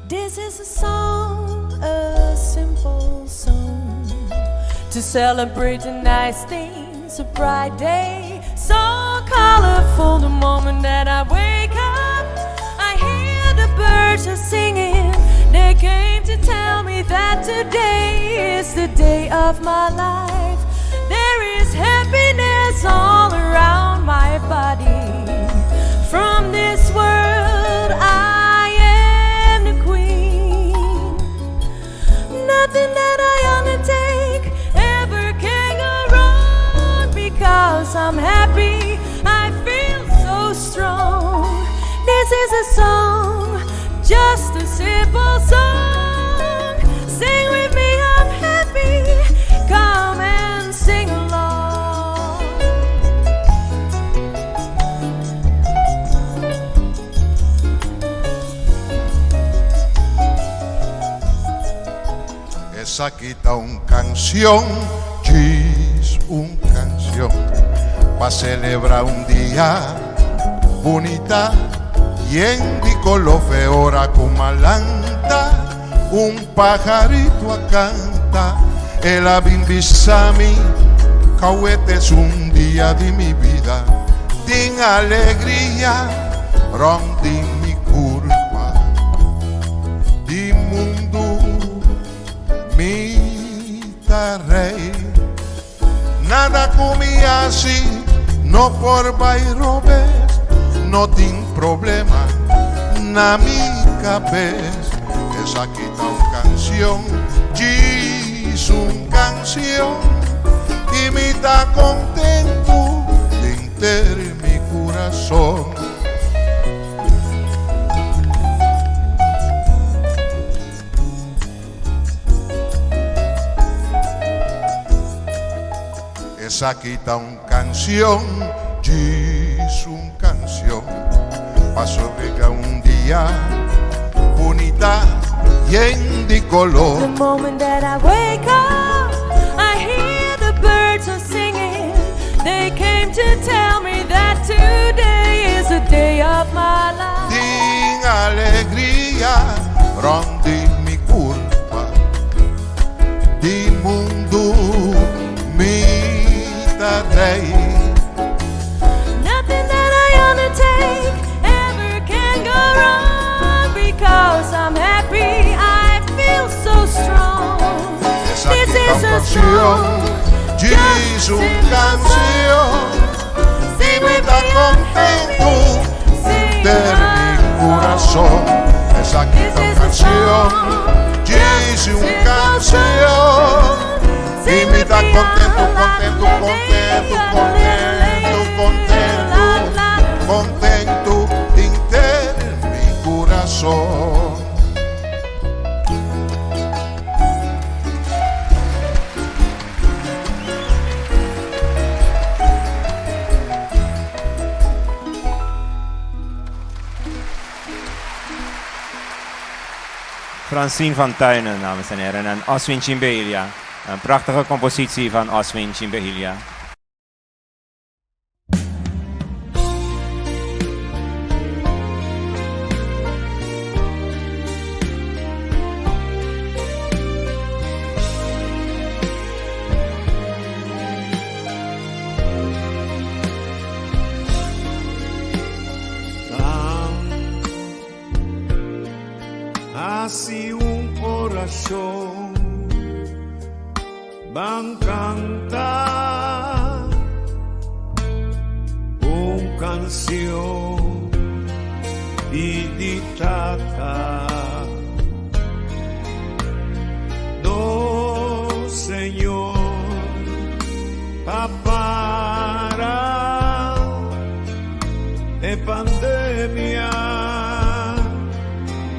This is a song, a simple song, to celebrate the nice things, a bright day, so colorful the moment that I wake up. I hear the birds are singing, they came to tell me that today is the day of my life. There is happiness all around my body. From this world I am the queen. Nothing that I undertake ever can go wrong, because I'm happy, I feel so strong. This is a song, just a simple song. Sing with me, I'm happy, come and sing along. Esa quita un canción, es un canción, pa' celebrar un día bonita. Yendi lo feora kumalanta, un pajarito a canta, el abimbisami, cahuete es un día de mi vida, din alegría, rondi mi curva, di mundo, mi rey, nada comía así, no por bairobes, no tin problema na mi cabeza. Esa quita una canción, es una canción y me da contento de enterar mi corazón. Esa quita una canción, es una canción, paso llega un día bonita y de color. The moment that I wake up, I hear the birds are singing. They came to tell me that today is the day of my life. Din alegría, rondi mi culpa, di mundo mi rey. Nothing that I undertake ever can go wrong, because I'm happy, I feel so strong. This is a song, es una canción, y me da contento de mi corazón. Esa canción, es una canción, y me da contento, contento, contento, contento, contento, contento de mi corazón. Francine van Tuinen, dames en heren, en Aswin Chimbelia. Een prachtige compositie van Aswin Chimbelia. Así un corazón van cantar una canción dictada. No, Señor, para de pandemia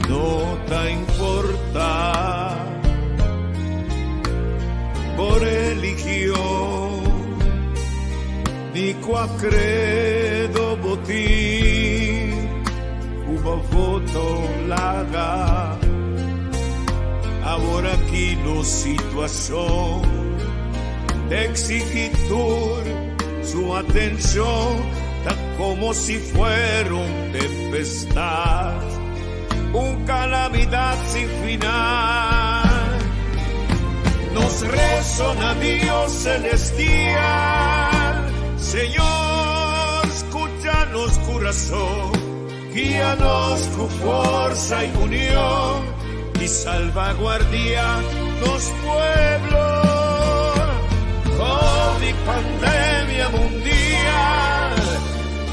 no te importa por religión ni qua credo botín uba voto laga ahora aquí no situación de exigitur su atención tan como si fuera un tempestad, un calamidad corazón a Dios celestial. Señor, escúchanos corazón, guíanos con fuerza y unión y salvaguardia los pueblos. COVID, pandemia mundial,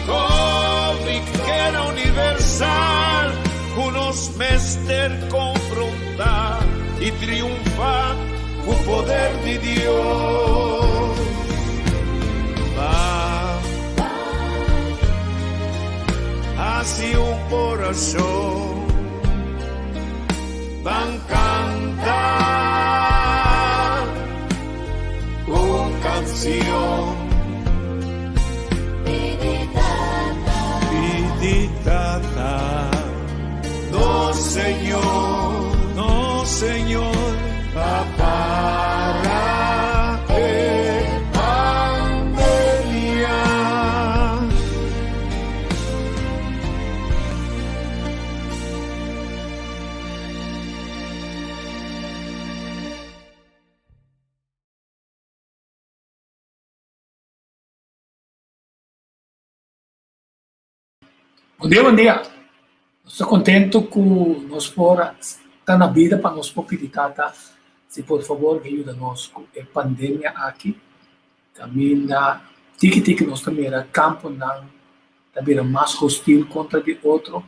COVID, guerra universal, unos mester confrontar y triunfar con poder de Dios. Va hacia un corazón, van cantar una canción. Piditata, no Señor, no Señor, va para pandemia. Bom dia. Estou contente que nós fora está na vida para nós pedir tata, se por favor ajuda-nos com a pandemia aqui. Também na tiki nós também era campo não também mais hostil contra de outro.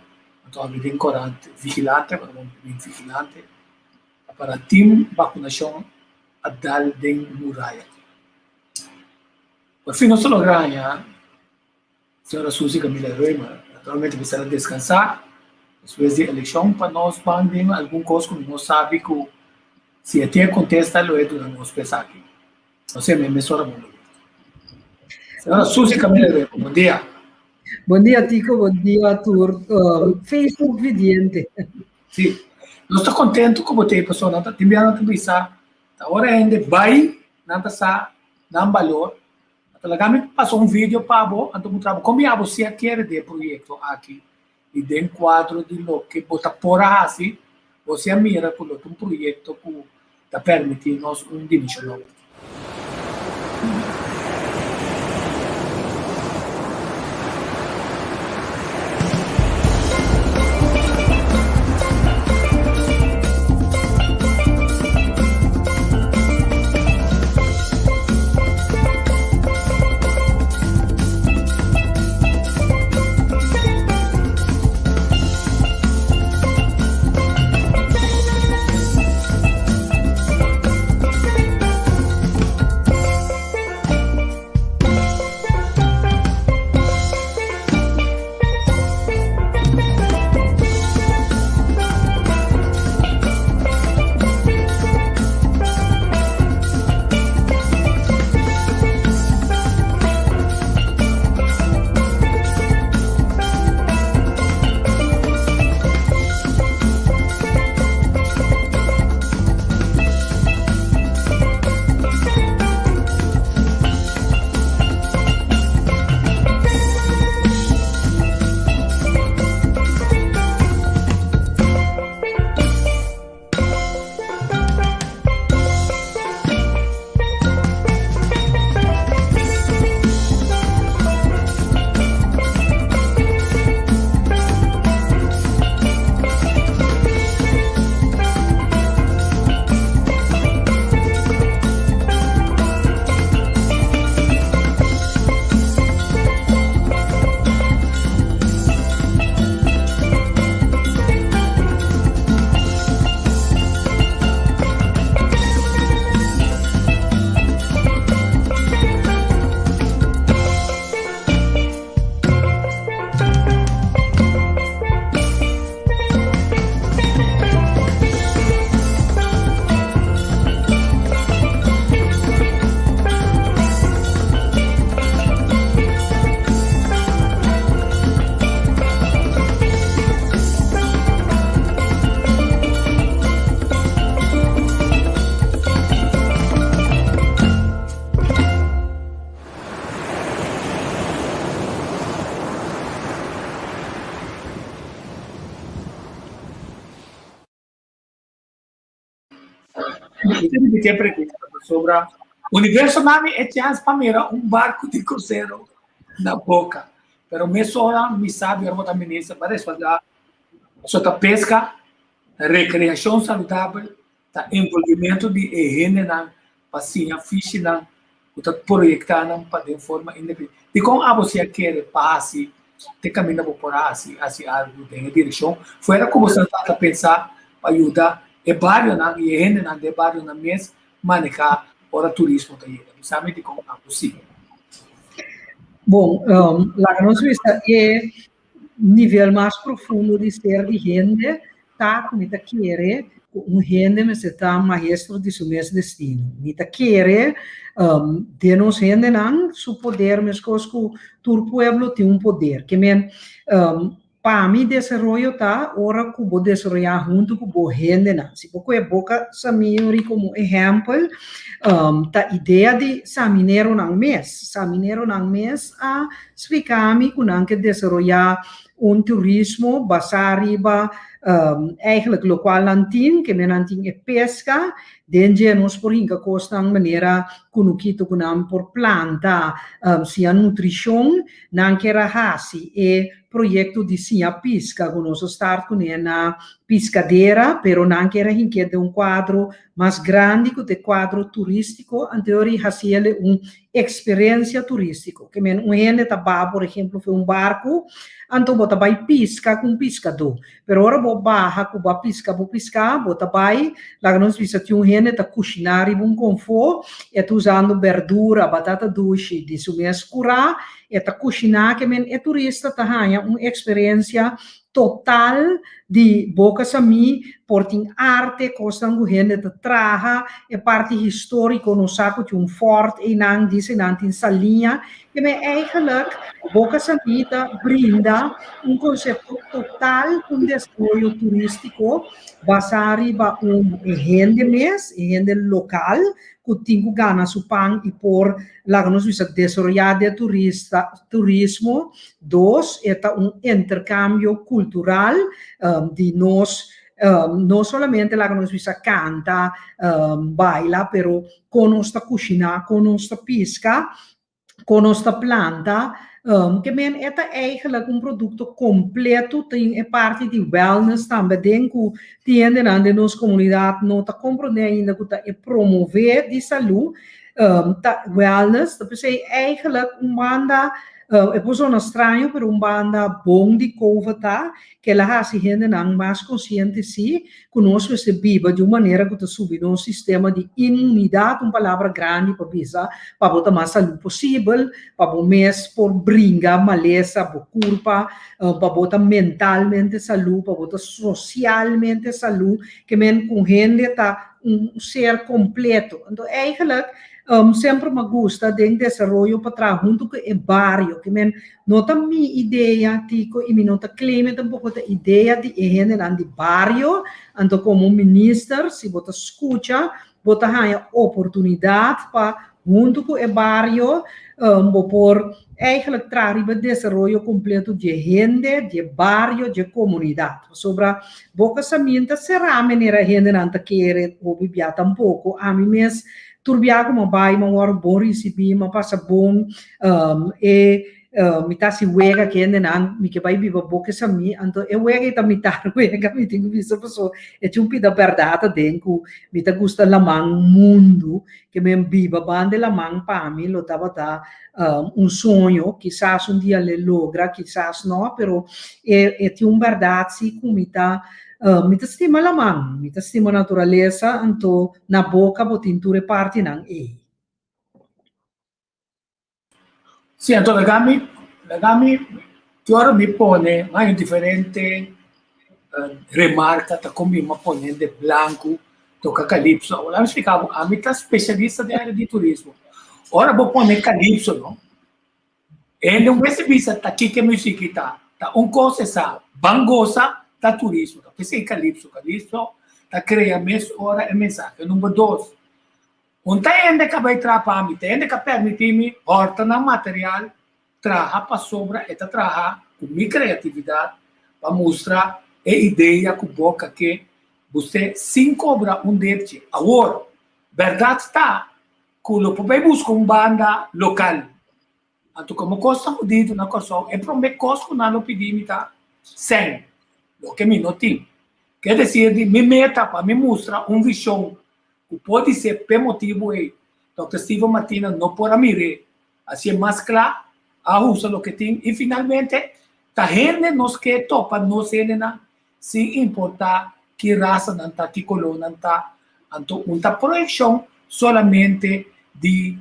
Então havia bem corante, vigilante, para bem vigilante para team vacunação a dar de muralha. Por fim nós logramos a senhora Suzy Camila Rema, naturalmente precisa descansar. Depois da eleição, para nós vamos alguma coisa que nós sabemos que se até contesta, lo é do nosso pensar aqui. Não sei, me senhora bom. Senhora Suzy Camila, bom dia. Bom dia, Tico. Bom dia, Tur. Facebook vidente. Sim. Nós estamos contentes com você, pessoal. Nós estamos enviando pensar. Agora ainda vai, não passar, não valor. Talaga passou vídeo para você, então como você quer de projeto aqui. E dentro do quadro de lo que você por assim, você mira com um projeto que está permitindo dimensão. me tem pergunta sobre o universo nami é chance para mira barco de cruzeiro na boca. Pero me só me sabe a outra ministra para isso fazer só tá pesca, recreação saudável, tá envolvimento de higiene na passinha fish na o tá projetando para de forma independente. E como a você quer passe te caminha por assim algo em direção, fora como você está pensar para ajudar e bairro na higiene na de bairro na mês manejar ora turismo daí, sabe de como é possível. Bom, lá na Suíça é nível mais profundo de ser de gente, tá, como está querer, gente me está maestro de seu mesmo destino. Está querer, de nós gente não, su poder, mas cosco, todo pueblo tem poder, que men, para mim, desenvolvimento tá, ora que vou desenvolver junto com a gente não. Se pouco é boca, Samiri como exemplo, tá ideia de Samineiro não mês a explicar-me que não que desenvolver turismo basariba eigenlijk lokaal nantin que menantin é pesca denje nos por hinga costan maneira kunukito kunam por planta se a nutrição não quer hasi e projeto de sia pisca com nosso start com na piscadeira pero não quer hinque de quadro mais grande que o quadro turístico anterior hasiele experiência turístico que men gente tá por exemplo foi barco anto bota vai pisca com pescador pero ora bo barra com ba pisca bota vai lá nós visitamos gente tá cozinhar e bom conforto e tá usando verdura batata doce de sumia escura e tá cozinhar que men é turista tá ganha uma experiência total de boca sami porting arte costan gente de traja e parte histórico no saco de forte e não disse não tem salinha que me eigenlijk boca sami brinda conceito total desenvolvimento turístico basari ba gente mes gente local que tem gana su pan e por lá nos visa desarrollar de turismo dos eta intercambio cultural de nós não somente lá nos visa canta baila pero con nostra cucina con nostra pisca con nostra planta que men é eigenlijk produto completo tem parte de wellness também dentro tiende na de nossa comunidade não tá compreendendo ainda que tá promover de saúde tá wellness tá pensei eigenlijk banda é pessoa estranho pero banda bom de COVID tá que ela se gente não mais consciente se conosco se viva de uma maneira que tá subindo um sistema de imunidade palavra grande para bisa para botar mais saúde possível para o mês por brincar maleza por culpa para botar mentalmente saúde para botar socialmente saúde que men com gente tá ser completo então eigenlijk sempre me gusta de desenvolver para trás junto com o barrio que men nota minha ideia tico e me nota clima tampouco a ideia de gente de barrio então como ministro se você escuta você tem oportunidade para junto com o barrio por eigenlijk trazer desenvolvimento completo de gente de barrio de comunidade sobre boca saminta será maneira gente não quer ou bibia tampouco a mim mesmo turbiar como vai, mas agora bom receber, mas passa bom, me tá se wega que ainda não, me que vai viver boca essa mi, então eu wega e tá me tá wega, me tenho visto pessoa, é um pida verdade dentro, me tá gusta la man mundo, que me viva bande la man para mim, lo tava sonho, quizás dia le logra, quizás não, pero é verdade se como me tá me estima la mão, me estima a natureza, então na boca vou tinture parte não é. Sim, então legami, que ora me pone mais diferente remarca, tá como me pone de branco, toca calypso. Agora me explicava, a mim tá especialista de área de turismo. Ora vou pôr calypso, não? E não percebi tá aqui que música tá coisa essa bangosa da turismo, tá pensei calypso tá cria mês hora é mensagem número 2. Tá ainda que vai trapar me, ainda que permitir-me horta na material trabalhar para sobra e trabalhar com minha criatividade para mostrar a ideia com boca que você sem cobrar débito agora verdade está que o vai buscar banda local. Então, como custa medido na corção, é para me custa na lo pedimita sem, o que me não tem. Quer dizer, me meta para me mostrar visão que pode ser por motivo aí. Dr. Steven Martina não pode mirar, assim mais claro, a usa o que tem e finalmente a gente nos que topa não se se importa que raça não está, que color não está, então uma projeção solamente de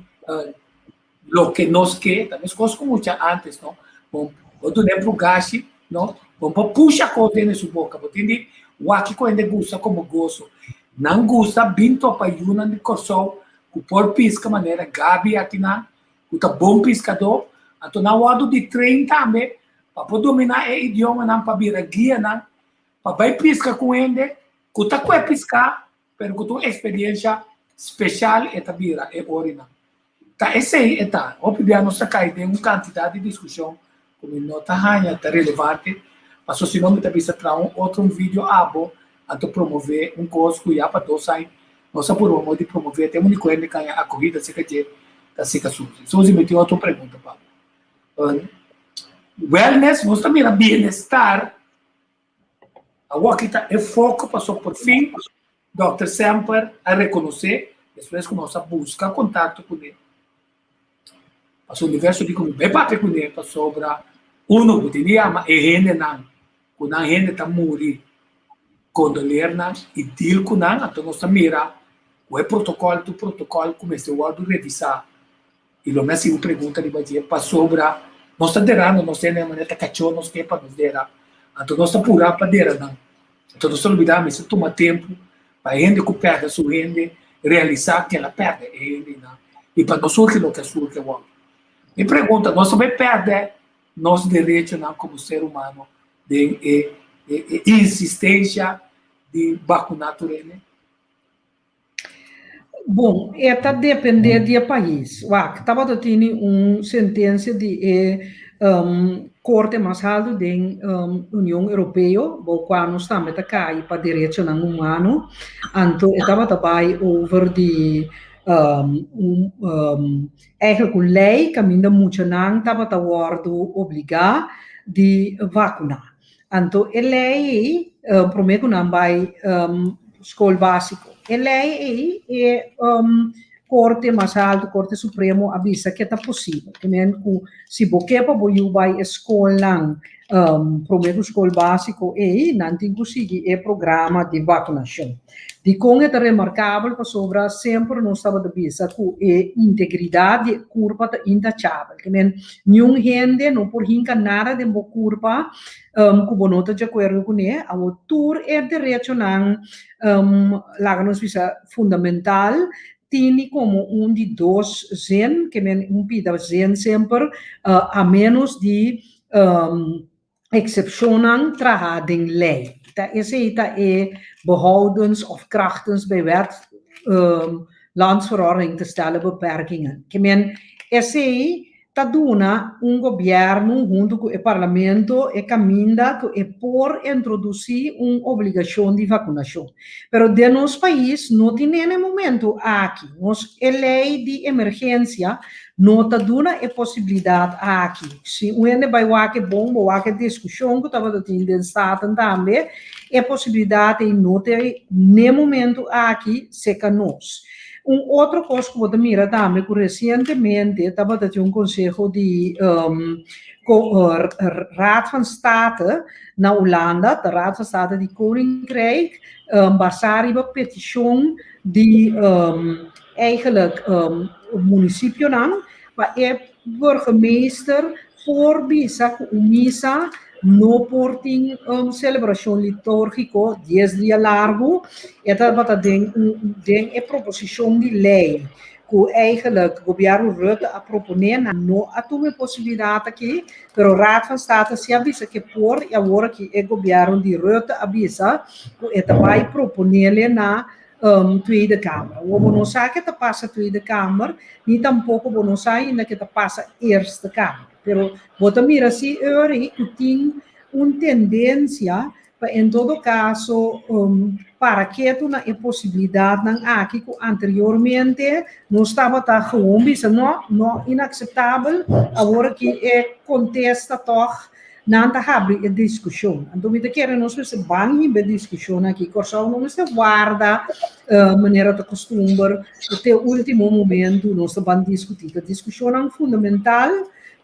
lo que nos que, também coisas como muita antes, não? Bom, outro exemplo gashi, não? Bom, puxa coisa na sua boca, entende? O aqui quando gosta como gosto, não gosta binto para yuna de corção, que por pisca maneira gabi aqui na, que tá bom pescador, então na hora de treino também, para poder dominar o idioma não para virar guia não, para vai pescar com ele, que tá com pescar, pero que tem experiência especial e tá vira é orina. Tá esse aí tá, obviamente nós cai tem uma quantidade de discussão como não tá ranha, tá relevante, mas se não me tá vista para outro vídeo abo, ato promover curso que já para todos aí, nós por de promover até um coisa que a corrida se que tá se que surge. Só se meteu outra pergunta, Pablo. Wellness, nós também a bem-estar, a que tá é foco passou por fim, Dr. Semper a reconhecer, depois que nós busca contato com ele. Passou o universo de como bem para com ele, passou sobre uno que tinha ama e gente não, quando a gente tá morrer, quando ler não e deal com não, então nós mira o protocolo do protocolo comecei a revisar e lo mesmo se pergunta de badia passou sobre nós está derando, nós temos maneira cachorro, nós que para nos derar, então nós está pura para derar não, então nós olvidamos isso toma tempo para a gente que perde a sua gente realizar que ela perde a gente não, e para nós surge o que surge o outro. Me pergunta, nós também perde nosso direito não, como ser humano de insistência de vacunar né? Bom, está depender do país. Que estava tendo sentença de corte mais alto da União Europeia, quando estamos a cair para direitos humanos, então estava também over de eigenlijk een lei que ainda muito não estava obrigado de vacinar. Então, a lei promete que não vai escola básica. A lei é Corte mais alto, Corte Supremo avisa que é possível. Que se você vai à escola, promete escola básica e não tem conseguido o programa de vacinação. De como é remarcável para sobre sempre não estava de vista que a integridade curva é intachável. Que nenhum gente não por hinca nada de uma curva que não está de acordo com ele. A autor é direito não lá nos visa fundamental tem como de dois zen que pida zen sempre a menos de exceptionen trahad in lei. Dat is behoudens of krachtens bij wet landsverordening te stellen beperkingen. Dat doen governo junto com o parlamento e caminha por introduzir obrigação de vacinação. Pero de nosso país não tem nenhum momento aqui. A lei de emergência não está dando a possibilidade aqui. Se o ene vai que bom, vai que discussão que estava tendo em Estado também, a possibilidade de não ter nenhum momento aqui seca nós. Outra coisa que eu vou mirar também, que recentemente estava tendo conselho de Raad van State na Holanda, de Raad van State de Koninkrijk, baseer op petitie die eigenlijk municipio não, waar burgemeester voorbisa misa no porting celebração litúrgica 10 dias largo, esta tem a proposição de lei que eigenlijk o governo Rutte a proponer não há uma possibilidade aqui, pero o Raad van State se avisa que por agora que o governo de Rutte avisa que esta vai proponer na Tweede Kamer. We não sabe que passa a Tweede Kamer, nem tampouco não sabe ainda que passa a Eerste Kamer. Pero bota mira se que tem uma tendência em todo caso, para que tu na possibilidade não aqui que anteriormente não estava tá gewoon bisa não inaceitável agora que é contesta toch não tá abre a discussão então me quer nós se bangi be discussão aqui corso não se guarda maneira de costumar até o último momento nós vamos discutir a discussão é fundamental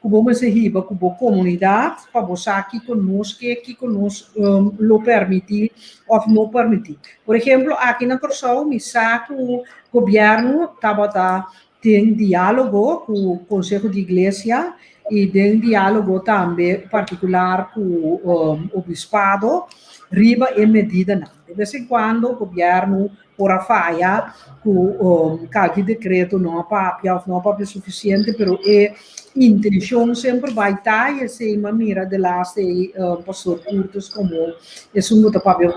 como se riba como comunidade para você aqui conosco lo permitir ou não permitir. Por exemplo, aqui na Corsão, me sabe o governo tem diálogo com o Conselho de Igreja e tem diálogo também particular com o Bispado, riba e medida não. De vez em quando o governo por a falha com qualquer decreto não é suficiente, mas intenção sempre vai estar e se uma mira de lá se pastor curtos como é um papel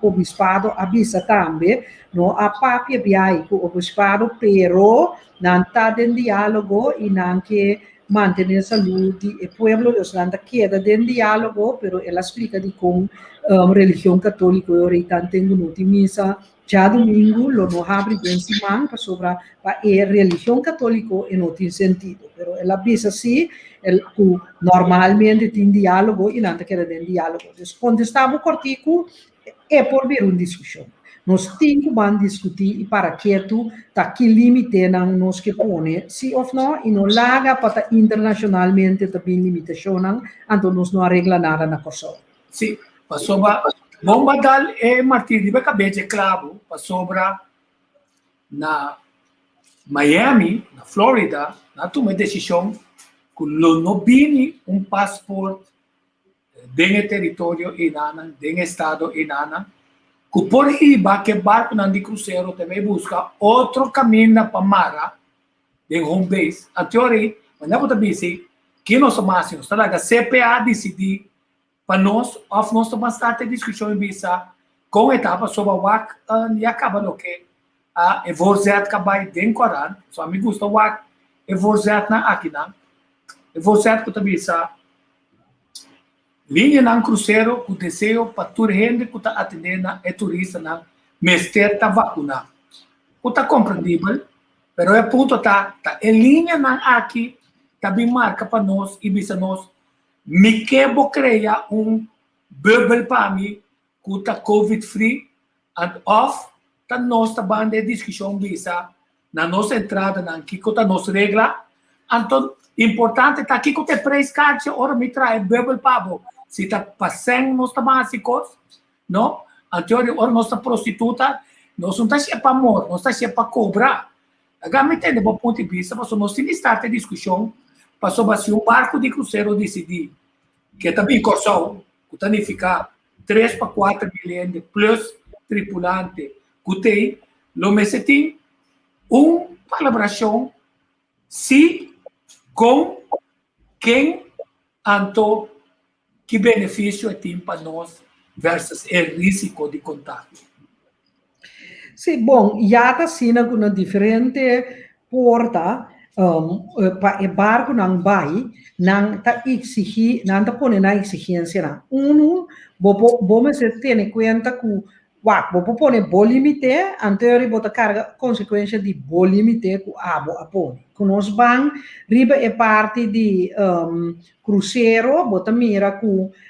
o bispado avisa também no a papia viai com o bispado pero não está em diálogo e não que manter saúde e pueblo Deus não queda em diálogo pero ela explica de com religião católica eu reitando tenho no missa já domingo lo no abre bem semana para sobre a religião católica e não tem sentido, pero ela pensa assim, normalmente tem diálogo e não quer ter diálogo. Então, quando estava cortico é por vir uma discussão. Nós temos que discutir e para que tu tá que limite não nos que põe, se ou não e não larga para internacionalmente também limitação não, então nós não arregla nada na coisa. Sim, para sobre bomba dal e Martin di Becabete clavo para sobra na Miami, na Florida, na toma decisão que não bini passaporte dentro território inana, dentro estado inana, que por riba que barco não de cruzeiro também busca outro caminho para Mara, de home base. A teoria, mas não pode dizer que nós somos está lá a CPA decidir para nós bastante discussão em bisa com etapa sobre o WAC e acaba no que a evorzet acabar dentro do Corão, só me gusta o WAC evorzet na aqui não evorzet que também sa linha na cruzeiro com desejo para toda gente que está atendendo é turista na mestre tá vacunar o tá compreendível pero é ponto tá é linha na aqui também marca para nós e bisa nós me quero criar bubble para mim que está COVID free and off tá nossa banda de discussão bisa na nossa entrada na que tá nossa regra então importante tá aqui que te preço card ora me traz bubble pabo se tá passando nossa básicos não anterior ora nossa prostituta nós não tá cheia para amor nós tá cheia para cobrar agora me entende do ponto de vista mas nós temos que estar em discussão para sobre se barco de cruzeiro decidir que também corção que tem ficar 3 para 4 milhões de plus tripulante que tem lo mesmo tem colaboração se com quem anto que benefício tem para nós versus o risco de contágio. Sim, bom, já está sendo uma diferente porta para o barco não vai, não está exigir, não está pondo na exigência não. Vamos ter em conta que vou pôr bom limite, anterior vou carga consequência de bom limite que a pôr. Que nós vamos riba é parte de cruzeiro, bota mira que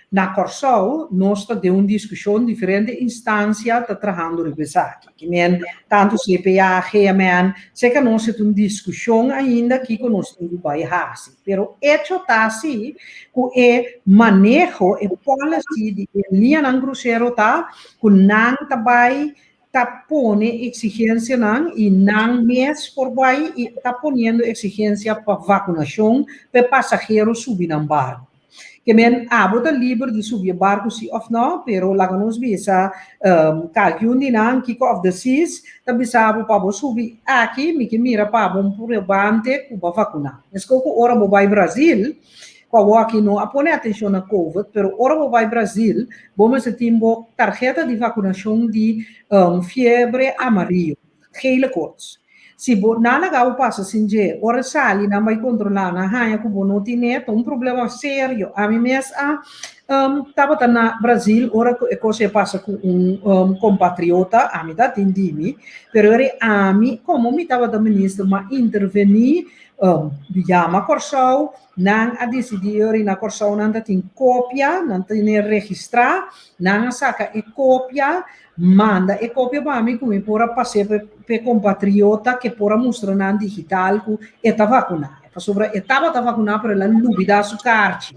na Corsão nós está de uma discussão diferente instância está trabalhando riba aqui. Que nem tanto CPA, GMN, sei que nós temos uma discussão ainda que nós temos que vai fazer. Pero hecho está assim que é manejo, é policy de linha na cruzeiro tá que não está vai está pone exigência não e não mês por vai e está ponendo exigência para vacinação para passageiros subir no barco. Que men bota livre de subir barco se of não, pero lá nos bisa calcul de não que of the seas tá bisa para subir aqui me que mira para bom probante para vacinar. Escolco ora vai Brasil qual aqui não apone atenção na COVID, pero ora vai Brasil, vamos ter tarjeta de vacinação de fiebre amarelo, gele koorts. se nada gau passa assim je, ora sali não vai controlar na raia que não tem um problema sério. A mim mesmo estava na Brasil, ora coisa passa com compatriota, a mim tá entendimi, pero a mim como me estava da ministra, mas intervenir chama Corsau, não a decidir na Corsau não tem cópia, não tem registrar, não saca e cópia, manda e cópia para mim como para passar para compatriota que para mostrar na digital que está vacunado. Sobre estava vacunado para a dúvida su carta.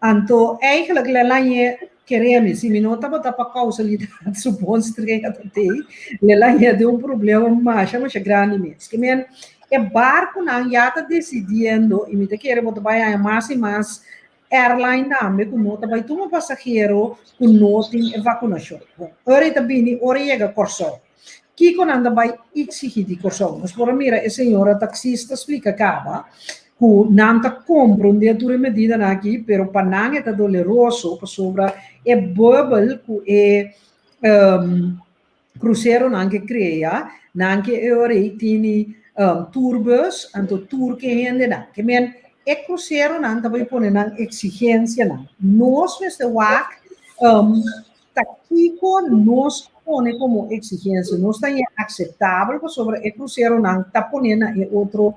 Então, eigenlijk lelanje queremos, se não estava para causalidade, supõe que tem, lelanje de problema mais grande mesmo. Que men é barco não já está decidindo, e me quer botar para mais e mais airline também, com nota vai tomar passageiro com nota em vacinação. Bom, ora também, ora chega Corsau. Que quando anda vai exigir de Corsau, mas por mira a senhora taxista explica acaba, que não está comprando de toda medida aqui, pero para não é doloroso, para sobre é bubble que é cruzeiro não que cria, não que é ora tem turbos, então tour que rende não, que men é cruzeiro não também põe na exigência não, nós neste WAC taquico nós põe como exigência, não está aceitável sobre o cruzeiro não está ponendo em outro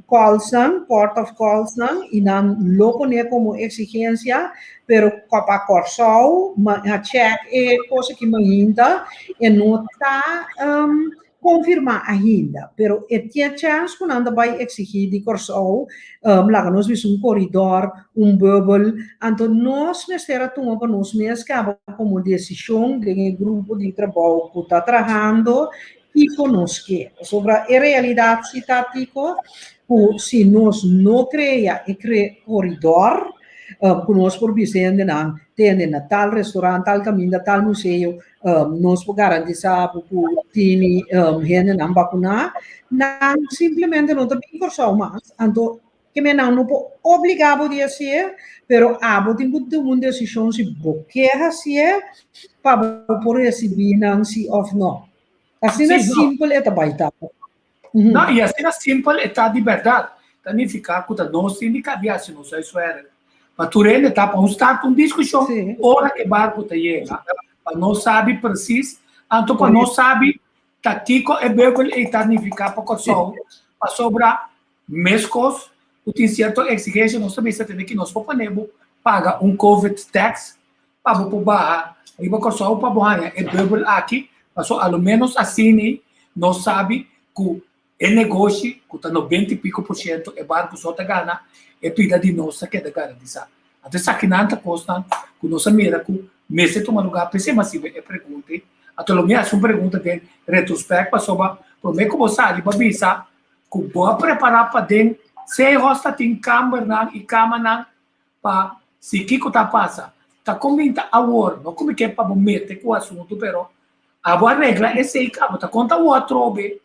Colson, Port of Colson, e não lo põe como exigência, pero para Corsau, a check é coisa que ainda e não está confirmar ainda, pero tinha chance quando anda vai exigir de Corsau, lá nós vimos corredor, bubble, então nós mesmo tomamos para nós mesmos como decisão de grupo de trabalho que está trabalhando e conosco. Sobre a realidade citática, se nós não criamos corredor, nós por Vicente não tem tal restaurante, tal caminho, tal museu, nós por garantizar que gente não vacinar, não simplesmente não tem Corsau mais, então que me não obrigado a ser, pero tem uma decisão se quer ser para por receber não se ou não. Assim é simples é também tá. Não, e assim é simples é de verdade. Significa que nós temos que ver se nós isso é. Para tu rende tá para estar com discussão, hora que barco te chega, para nós sabe preciso, então para nós sabe tático é bem que está significa para Corsau, para sobrar mescos, o tem certo exigência nós também se tem que nós podemos pagar COVID tax para barra, e para Corsau para borrar é bem aqui, passou ao menos assim nós sabe que é negócio que está 90 e pico por cento é barco só te gana é pida de nós que é de garantizar. Até saquinanta costa que nós mira que mês toma lugar pensei mas é pergunta até lo minha uma pergunta de retrospecto sobre por me como sabe para bisa que boa preparar para den se rosta tem câmera não e câmera não para se que tá passa tá combinta a war não como que é para meter com o assunto pero a boa regra é se acaba tá conta o outro be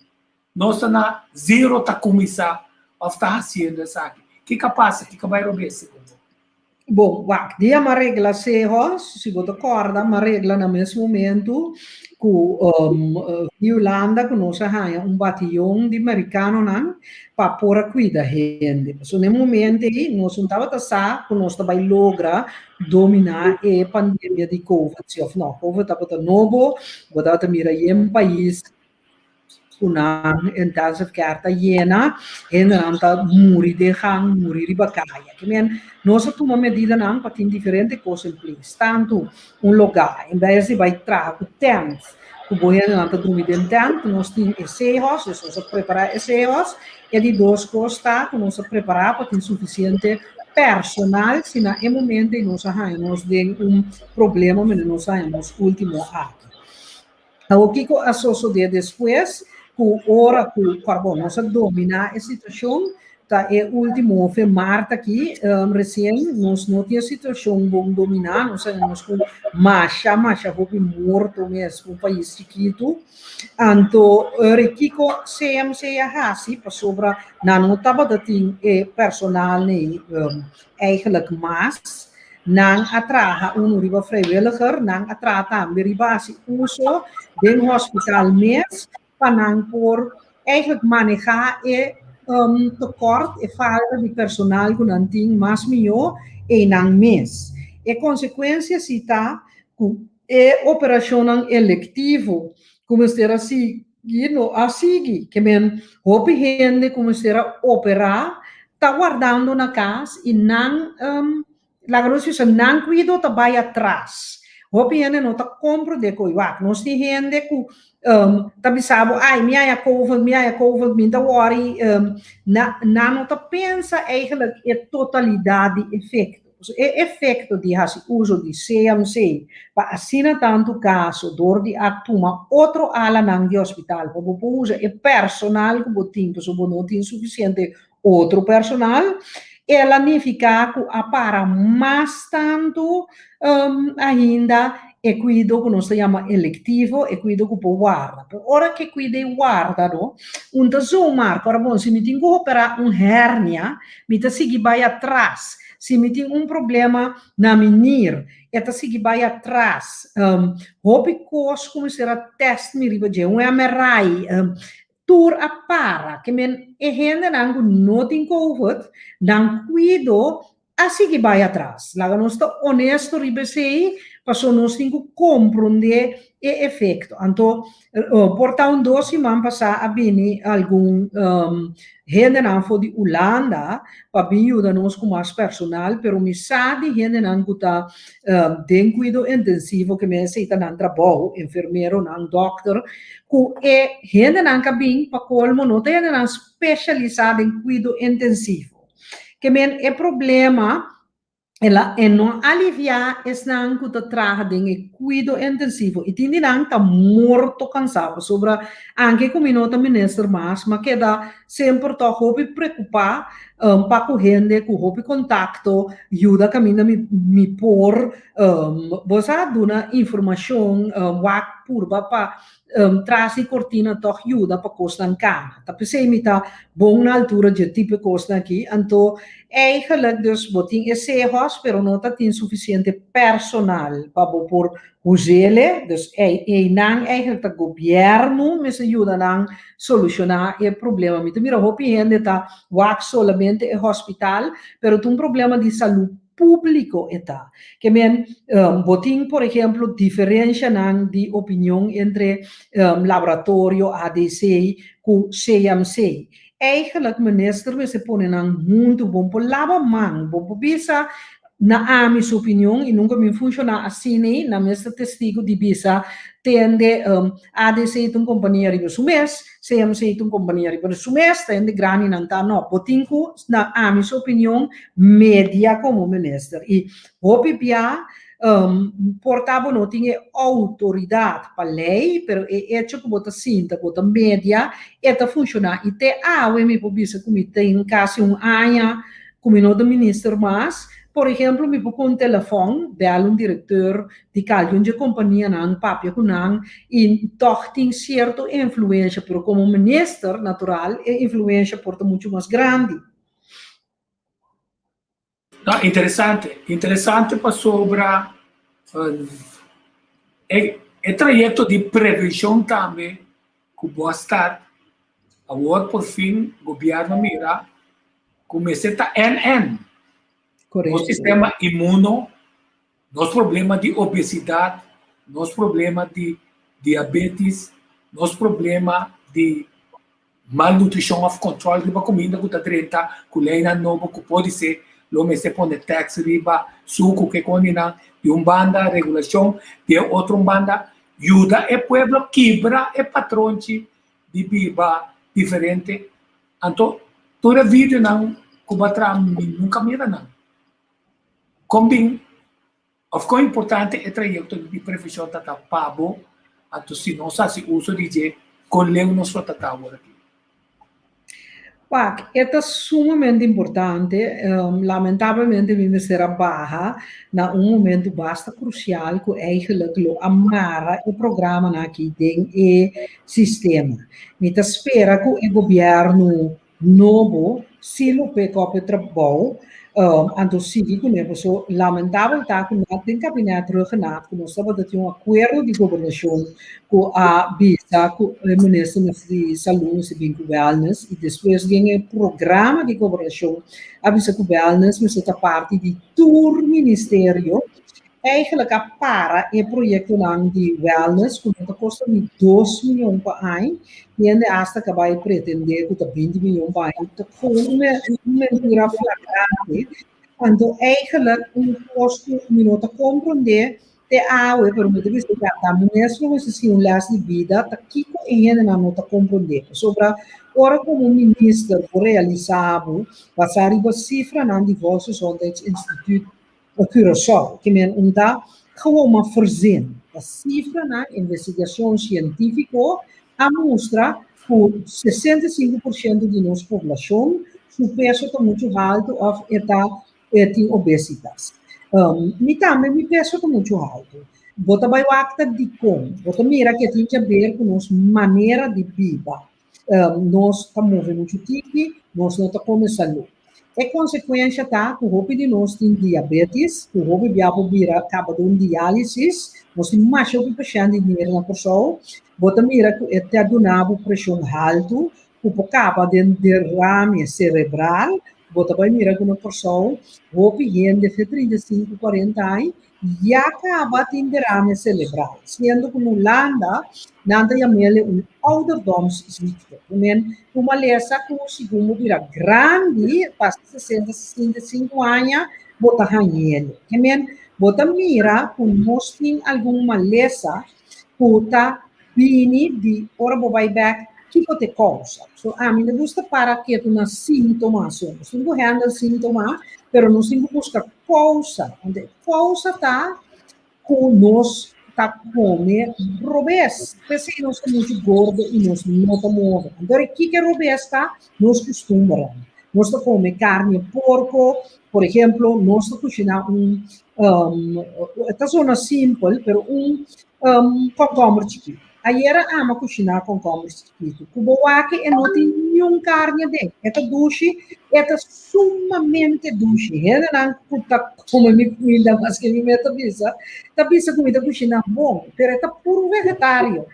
nós na zero tá começar a estar fazendo isso aqui que capaz que vai rober esse bom, dia uma regra se você concorda, uma regra no mesmo momento que Holanda que nós temos batalhão de americano não para pôr cuida gente. So no momento nós não estava pensando que nós também logra dominar a pandemia de COVID. Se não, COVID estava novo, estava mira em país una intensive care ta llena en anta muri de hang muri ribacaya que men nós toma medida não para tem diferente coisa em place tanto lugar em vez de vai trago tent que boi anta dormir dentro tent nós tem esse house nós preparar esse house e de duas coisas que nós preparar para ter suficiente personal se na momento nós nós tem problema mas nós temos último ato o que eu associo de depois que ora que bom, nós dominar a situação, tá é o último foi Marta aqui, recém nós não tinha situação bom dominar, nós temos com marcha houve morto mesmo um país chiquito, então Rico CMC assim para sobra não estava da tem personal nem eigenlijk mais não atraha riba vrijwilliger, não atraha também riba se uso den hospital mesmo para por eigenlijk manejar tekort e falta de personal que não tem mais melhor em um mês. E consequência se está com operação eletivo, como será assim, que men hope gente como será operar, está guardando na casa e não, la grossa não cuido, tá vai atrás. Hope gente não tá compro de coiwak, nós tem gente que tabi sabo, ai, minha COVID, minta worry, não tá pensa eigenlijk a totalidade efeito. É efeito de esse uso de CMC, para assim tanto caso, dor de atuma outro ala não de hospital, para você usar o personal que você tem, para você não tem suficiente outro personal, ela não fica para mais tanto ainda e cuido que nós chama eletivo e cuido que pode guarda. Por ora que cuide guarda, no, marco, ora bom, se me tenho que operar hernia, me te segui vai atrás. Se me tem problema na menir, esta segui vai atrás. Hope cos como será teste me riba de MRI, tour a para, que men e gente não tem COVID, não cuido, assim que vai atrás. Lá nós está honesto riba sei, passou nós temos que compreender o efeito. Então, por 2 semanas passar a vir algum gente não foi de Holanda para ajudar nós com mais personal, pero me sabe gente não que está tem cuidado intensivo que me aceita não trabalho, enfermeiro, não doctor, que gente não que vem para colmo, não tem gente não especializada em cuidado intensivo. Que men é problema ela é não aliviar esse não que está trazendo em cuidado intensivo e tem não está morto cansado sobre anche como não está ministro mas que dá sempre está hobby preocupar para com gente com hobby contacto ajuda caminha me por você dá uma informação purba para trazer cortina toch ajuda para costar cana. Tá pensei me tá bom na altura de tipo costa aqui, então eigenlijk dus boting esse hospital não tá tem suficiente personal para por usele, dus não eigenlijk o governo me ajuda a solucionar o problema. Me mira hopi gente tá solamente o hospital, pero tem problema de saúde público está. Que men botin, por ejemplo, diferencia de opinión entre laboratorio ADC y CMC. Eigenlijk, minister, we se ponen muito bom por lava man, bom por bisa na minha opinião e nunca me funciona assim nem na minha testigo de bisa tende ADC uma companhia riba sumes, CMC uma companhia riba sumes, tende grani não tá não, botinco na minha opinião média como minister e opipia portava não tinha autoridade para lei, pero é hecho que bota cinta, bota média, eta funciona e te me pobisa como tem quase ano como não do ministro mas por exemplo, me pôr um telefone, belo diretor de cada companhia não, papia com não, e toch tem certa influência, pero como ministro natural, a influência porta muito mais grande. Não, interessante para sobre o trajeto de prevenção também, que boa estar, agora por fim, o governo mira, começa a NN. Correto. Nosso sistema imuno, nosso problema de obesidade, nosso problema de diabetes, nosso problema de malnutrição of control, riba comida que está direita, que leina novo, que pode ser, lome se põe tax riba, suco que condena, de banda, regulação, de outra banda, ajuda o pueblo, quebra o patrão de biba diferente. Então, toda a vida não, como nunca mira não. Combin, of course, importante é trajeto de prevenção tata pabo, ato se não se uso de com leu nos tratava aqui. Pak, é sumamente importante, lamentavelmente me será barra, na momento basta crucial que eigenlijk lo amarra o programa aqui tem o sistema. Me espera que o governo novo se lo pega o trabalho Então, sigue com ele, so, lamentável está que não tem gabinete teruggenaamd, que nós estamos de um acordo de governação com a BISA, com o ministro de Saúde e de Wellness, e depois tem o programa de governação, a BISA com Wellness, mas está parte de todo o ministério, eigenlijk para o projeto de wellness, que custa 2 milhões por ano, e ainda hasta que vai pretender que 20 milhões por ano, com uma mentira flagrante. Então, eigenlijk custo minuto compreender de água, para muitas vezes, a ministra vai ser um laço de vida, que ainda não está compreender. Sobre ora como ministro realizado, passar a cifra na de Volksgezondheidsinstituut Curaçao, que men onda gewoon maar verzin. A cifra na investigação científica a mostra que 65% de nossa população seu peso está muito alto ou tem obesidade. E também meu peso está muito alto. Bota vai o acta de como, bota mira que tem a ver com nossa maneira de viver. Nós estamos muito tique, nós não estamos saúde. É consequência tá, que o roupa de nós tem diabetes, que o roupa de acaba de diálise, nós temos mais de paciente de dinheiro na pessoa, bota mira que até donava pressão alta, que acaba de derrame cerebral, bota vai mira que uma pessoa, roupa de 35, 40 anos, já acaba de derrame cerebral, sendo que no Holanda, nada chamele ouderdomsziekte. Uma lesa que o segundo vira grande, passa 60, 65 anos, bota ganhele. Bota mira que nós tem alguma lesa que tá vindo de ora vai back, que te causa. So, a mim me gusta para que tu na sintomas, nós não handle sintoma, pero nós temos que buscar causa. Onde causa tá com nós tá comer robês. Porque nós somos muito gordos e nós não estamos. Então, o que é robês tá? Nós costumamos. Nós comemos carne de porco, por exemplo, nós cozinhamos esta zona simples, pero concombre chiquito. Ayer ama cozinhar concombre chiquito. Cuboaque e não tem nenhuma carne dentro. Esta duche, esta sumamente duche. Ela não puta como minha comida, mas que me meta bisa. Tá bisa comida cozinhar bom, pero esta puro vegetário.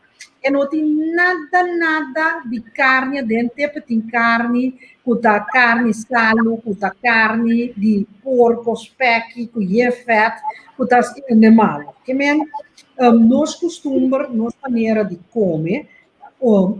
E não tem nada de carne dentro, tem carne, kuta carne salo, kuta carne de porco, speck, kuta fat, kuta animal. Que men, nós costumamos, nossa maneira de comer,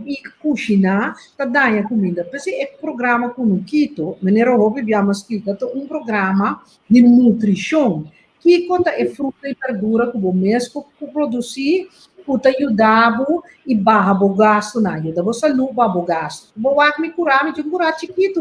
e cozinhar, tá dando comida. Porque é programa com o Quito, maneira roupa, abbiamo scritto programa de nutrição, que conta é fruta e verdura que o mesmo produzir, puta ajudava e barra o gasto na ajuda você saúde barra o gasto boa me curar chiquito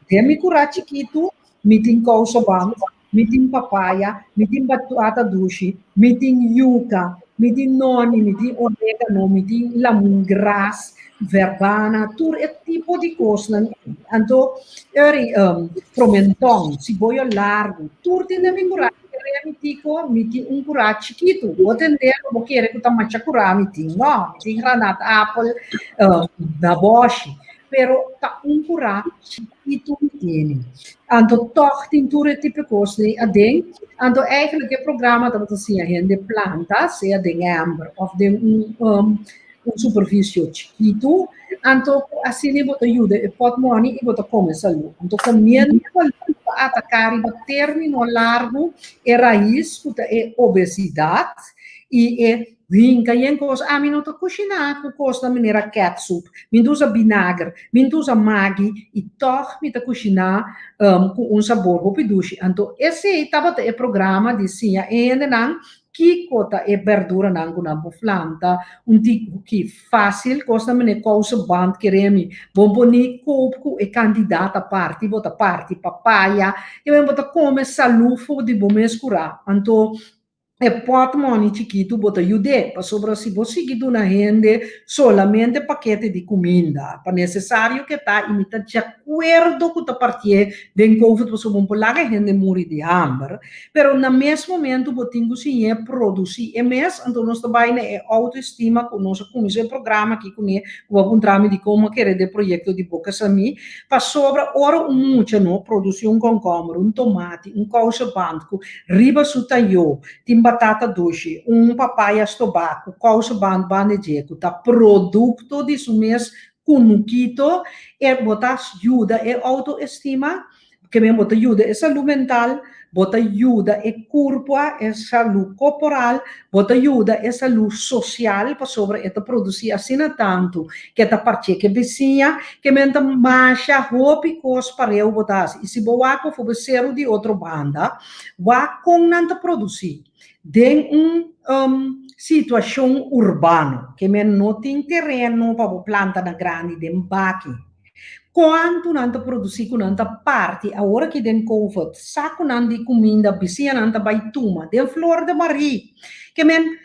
me curar chiquito me tem coisa bom me tem papaya me tem batata doce me tem yuca me tem noni me tem orégano me tem lemongrass verbena tudo é tipo de coisa então pimentão cebola largo tudo tem que curar me tem curá chiquito, vou atender, vou querer que eu macha curá, me tem granada, apple, da Bosch, pero tá curá chiquito me tem. Então, toch tem tudo tipo de coisa, adem, então, eigenlijk o programa dat assim, a gente planta, seja de amber, ou de superfície chiquito, então, assim, você ajuda, pode money e você come saúde. Então, comendo atacar o término largo é raiz, é obesidade e é vinca e em coisa. A mim não está cozinhando com coisa da maneira ketchup, me usa vinagre, me usa maggi e toch me está cozinhando com sabor ropiduche. Então, esse é o programa de sim, ainda não que cota é verdura não com planta, tipo que fácil, costa me causa band queremi, bomboni coco e candidata parte, bota parte papaya, e eu bota come salufo de bom escurar. Então pot money chiquito bota ayude para sobra si vos seguido na gente solamente paquete de comida para necessário que tá imita de acordo com a partir de COVID para sobra por lá gente morre de hambre pero na mesmo momento botingo se é produzir mês então nós trabalhamos é autoestima com nosso comissão programa aqui com o trâmite de como querer de projeto de boca sami para sobra ora muito não produzir concombre tomate causa banco riba sutayo batata doce, papaya tobaco, causa bandejeco, tá produto de mês cunuquito, botar ajuda, autoestima, que me bota ajuda, saúde mental, bota ajuda, corpo, saúde corporal, bota ajuda, saúde social, para sobre esta produzir assim tanto, que esta parte que vizinha, que menta marcha, roupa e cos para eu botar, e se boa for ser de outra banda, vai com nanta produzir. De situação urbana, que men não tem terreno para planta na grande de baque. Quanto nanta produzir com nanta parte, agora que den COVID, saco nanta de comida, vizinha nanta baituma, de flor de Maria, que men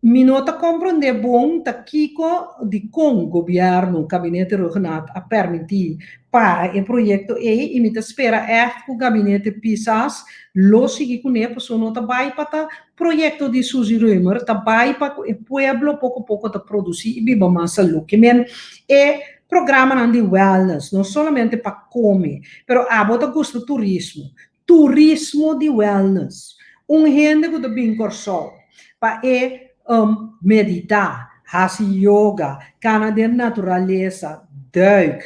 minota compreender bom tá kiko de com governo gabinete regional a permitir para o projeto e imita espera que o gabinete pisas lo sigue com ele pessoa não tá vai para projeto de Suzy Römer tá vai para o pueblo pouco a pouco tá produzir e viva mais saúde que men programa de wellness não somente para comer pero bota gosto turismo de wellness gente que tá bem corso para meditar, fazer yoga, cana de natureza, duik,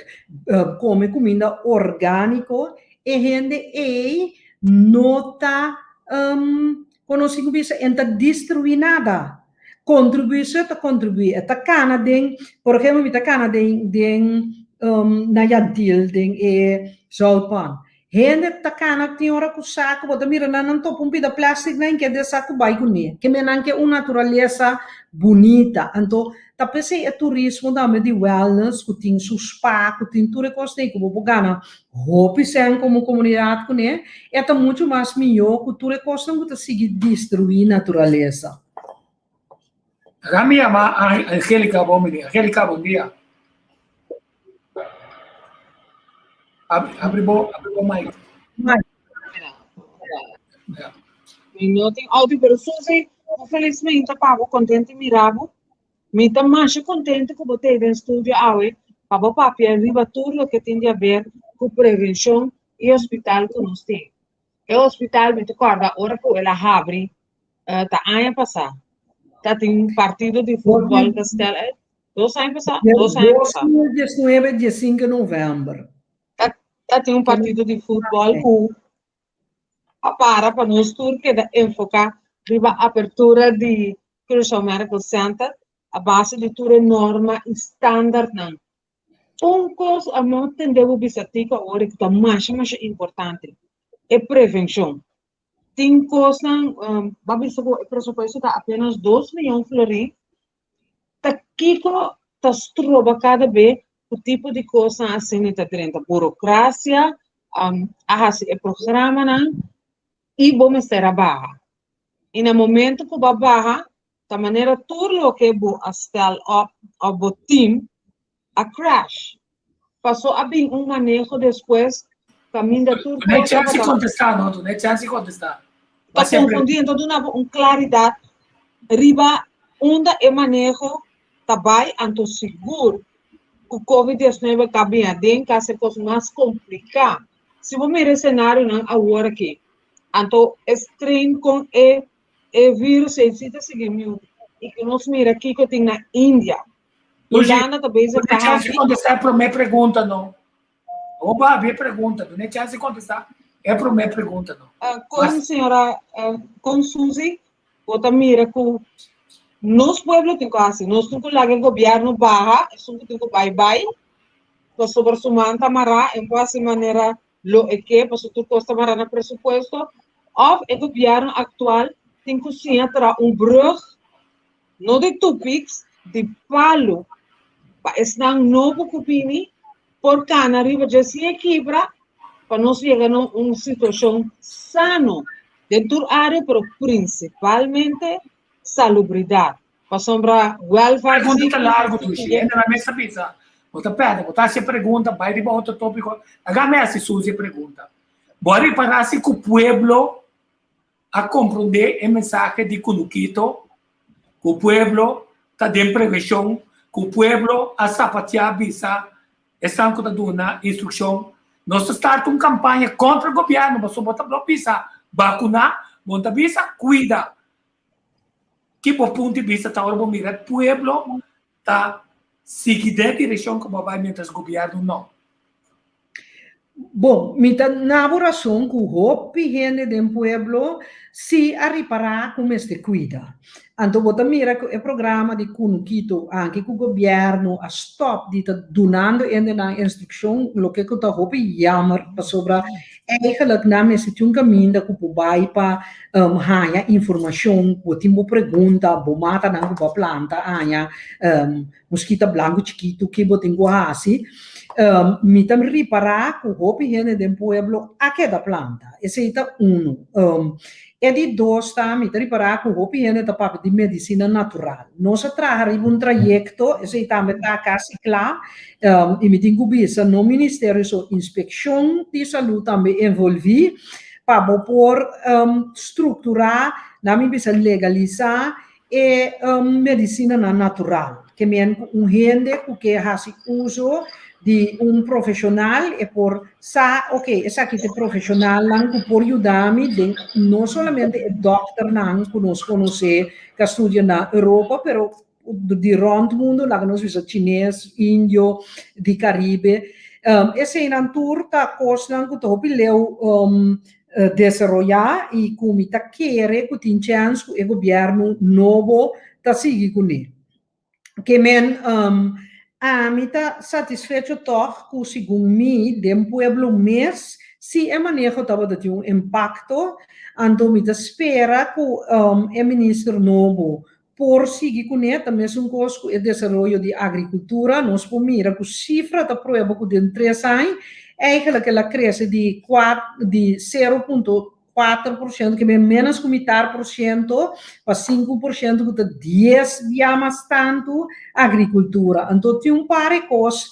come comida orgânico, e gente nota, consigo bisa enta destruir nada. Contribuir, esta cana de, por exemplo, esta cana de, Nayadil, de, Zolpan. Gente tá cana tem hora com saco, bota mira não topo de plástico nem que de saco vai com ele, que menan que uma natureza bonita, então tá pensei turismo da de wellness, que tem spa, que tem tudo costa que vou gana, hope sem como comunidade com ele, é tá muito mais melhor que tudo costa que tá seguir destruir natureza. Kami ama Angélica, bom dia. Angélica, bom dia. Abre o mic. Eu tenho áudio, pero Suzy, felizmente, pago contente, miravo. Me tá mais contente que botei no estúdio hoje, para o papi arriba tudo que tem a ver com prevenção e hospital que nós temos. O hospital, me recorda, agora que ela abre, tá ano passado, tá tem partido de futebol Castelo, 2 anos passado, 2 anos passado. 19 dia 5 de novembro. Tem partido de futebol que para nós tudo que dá enfocar a abertura de Christian Medical Center a base de toda norma standard não. Coisa a não entendeu o bisatica agora que é mais importante é prevenção. Tem coisa babisa o presupuesto está apenas 2 milhões flori. Tá kiko tá troba cada vez o tipo de coisa assim está tendo burocracia, o programa não e bom ser a barra. E no momento que a barra, da maneira tudo o que a stel ao team a crash. Passou a bem manejo depois caminho da tudo. Não é chance de contestar, não. Não é chance de contestar. Está confundindo toda uma claridade. Riba, onde é manejo, também, anto seguro. O Covid-19 cabia dentro, que é coisa mais complicada. Se você mirar o cenário, não, agora aqui. Então, estranho com o vírus, existe seguimento. E que nós mira aqui que tem na Índia. Uganda também não tem chance de contestar para a minha pergunta, não. Opa, a minha pergunta. Não tem chance de contestar. É para a minha pergunta, não. Com senhora, com Suzy, você mira com nos pueblos tem quase, nós temos lá que o governo barra, isso tem que bye-bye, para sobre sumar tamará, em quase maneira, lo é que, para tu custa tamará no presupuesto, ou o governo atual tem que se entrar brug, não de tupics, de palo, para estar novo cupini, por cana, riba de se equilibra, para nós chegar a uma situação sano dentro da área, pero principalmente salubridade. Para sombra welfare. Pergunta largo, Tuxi. Ainda na mesa pizza. Bota pede, botar se pergunta, vai de outro tópico. Agora se Suzy pergunta. Bora para se que o pueblo a compreender a mensagem de Kunuquito, que o pueblo está de prevenção, que o pueblo a sapatear bisa, estão com a instrução. Nós estamos uma campanha contra o governo, mas só botar para bisa, vacunar, monta bisa, cuida. Que por ponto de vista está o mirar pueblo está seguindo a direção que vai mientras o governo não. Bom, mita na oração que o hopi gente do pueblo se a reparar como este cuida. Então, bota mira que o programa de Kunuquito, anche que o governo a stop de tá donando na instrução, o que que tá hopi jammer para sobra eigenlijk na messe um caminho que o vai para hanya informação, o timbo pergunta, bo mata na que planta, hanya mosquito branco chiquito que botingo assim. Mi tam riparar que o hopi gente do pueblo a cada planta. Esse é e de dois, tá? Mi tam riparar que o hopi gente da parte de medicina natural. Nós trabalhamos um trajeto, esse também tá quase claro, e me tenho bisa no Ministério de Inspeção de Saúde também envolvi para por estruturar, na minha bisa legalizar e medicina natural, que me gente que faz uso de profissional e por essa aqui é profissional que por ajudar-me não somente o doctor não que nós conhecemos que estuda na Europa, pero de rond mundo lá que nós vemos chinês, índio, de Caribe, esse é um tour da coisa que eu leu desenvolver e como está querer que tem chance que o governo novo está seguindo com ele. Que men mi está satisfeito toch que segundo mim de pueblo mês se é manejo tava de impacto então me espera que o ministro novo por seguir com ele também é coisa que o desenvolvimento de agricultura nós pomira que cifra da prova que de 3 anos eigenlijk ela cresce de 0,4%, que é menos que metade por cento, para 5%, que está 10 vezes tanto agricultura. Então, tem par de coisas,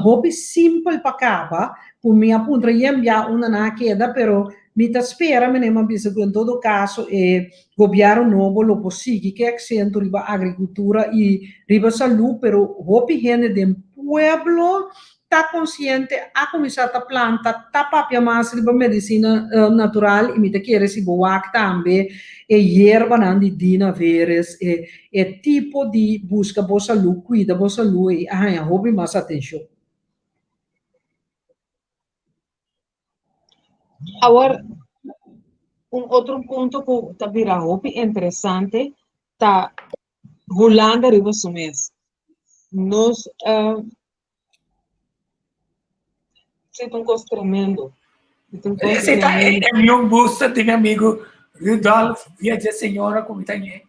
hobby simples para acabar, por minha ponta, já uma na queda, pero me espera, me nem que em todo caso, o governo novo lo possível que acento riba agricultura e riba saúde, pero hobby gente de pueblo, está consciente a começar a planta, está papia mais de medicina natural e me quer se boa também e erva não de dina veres e tipo de busca boa saúde, cuida boa saúde e a hobby mais atenção. Agora, outro ponto que está vira hobby interessante está Holanda riba sumes. Nós é um gosto tremendo. Esse é meu busta, tem meu amigo Rudolf, via de senhora como está aí.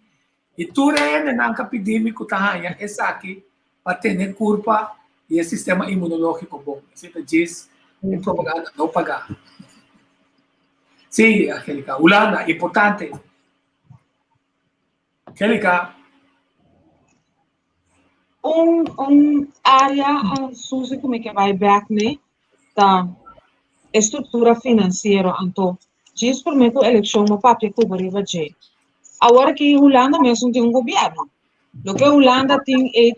E tudo é na epidêmico tá aí, essa aqui para ter curva e sistema imunológico bom. Esse diz em propaganda não pagar. Sim, Angélica, Holanda, importante. Angélica. Área, Suzy, como é que vai back, né? Da estrutura financeira, então, diz por mim que a eleição não papel que vai fazer. Agora que Holanda mesmo tem governo, o que Holanda tem é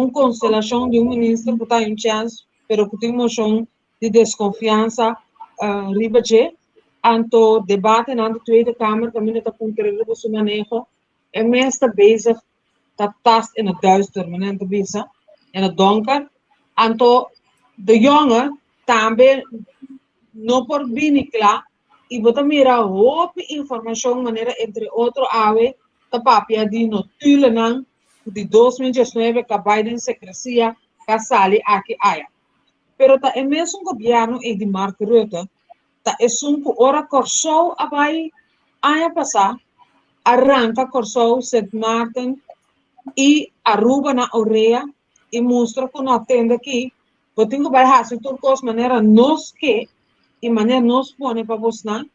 constelação de ministro que está em chance, pero que tem moção de desconfiança ribaje, então debate na Tweede Kamer também está concluído o seu manejo, é mesmo bezig dat tast in het duister, meneer de Bisa, in het donker, então de jongen também não por vinicla e bota mira hoop informação maneira entre outro ave da papia de notule nan de 2019 que Biden secrecia que sali aqui aya pero ta é mesmo governo e de Mark Rutte ta é ora corso abai aya passar arranca corso St. Martin e Aruba na Oreia e mostra que não atende aqui porque vai fazer tudo de maneira nos que e maneira nos põe para você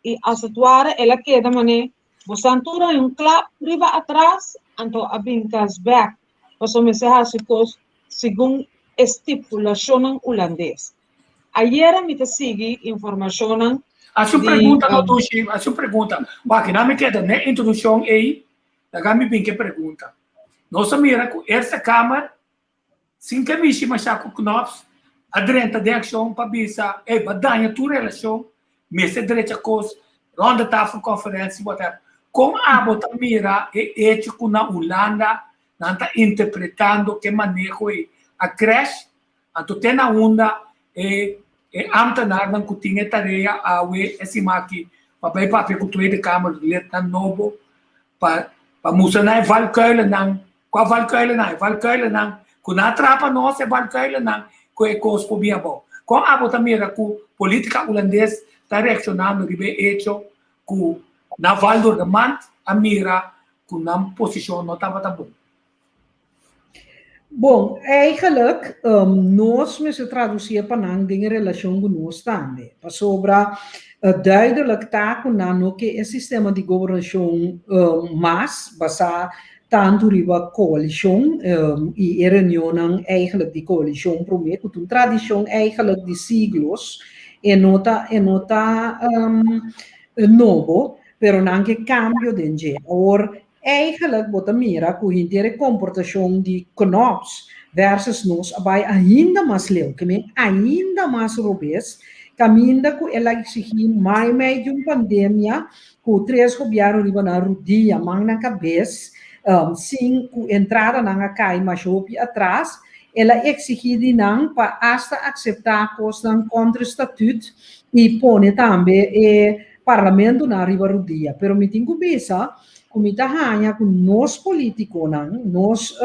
y as het ware ela queda mané bosantura un clap riba atrás anto abincas back paso me se hace según estipulación holandês. Ayer me te sigue informação A sua pergunta, doutor Chico, a sua pergunta. Porque não me queda na introdução aí, da me bem que pergunta. Nossa mira com essa câmara, sem camisa, mas já com knobs, adrenta de ação para bisa, badanha tua relação, mesa direita cos, ronda tafel conferência, whatever. Com a bota mira é ético na Holanda, não está interpretando que manejo a creche, então tem na onda ambtenaar dan kutinge tareia awe esimaki papai papi kutue de kamer let na nobo pa musa na valkuilen nang qua valkuilen nang kuna trapa no se valkuilen nang ko ekos po biabo ko abo tamira ku politica holandês tá reaccionando ribe hecho ku na valor de mant amira ku nam position no tava bom. Bom, eigenlijk, nós moeten traduceren panang dingen relatie com nós também. Sobra duidelijk taken na no que é sistema de governação mas basa tanto riba coalition e reunião eigenlijk de coalition prometo een tradição eigenlijk de siglos e nota novo, pero não que cambio de agora. Eigenlijk wordt er meer de comportação de knops versus nós abai ainda mais leu, que ainda mais robês, caminda com ela exigir mais de uma pandemia, com 3 governos riba na rodia, mang na cabeça, sim com entrada na cai mais hopi atrás, ela exigir de não para hasta aceitar coisa ng contra-estatuto e pone também parlamento na riba rodia, pero me tenho bisa comita hanya com nós políticos, nós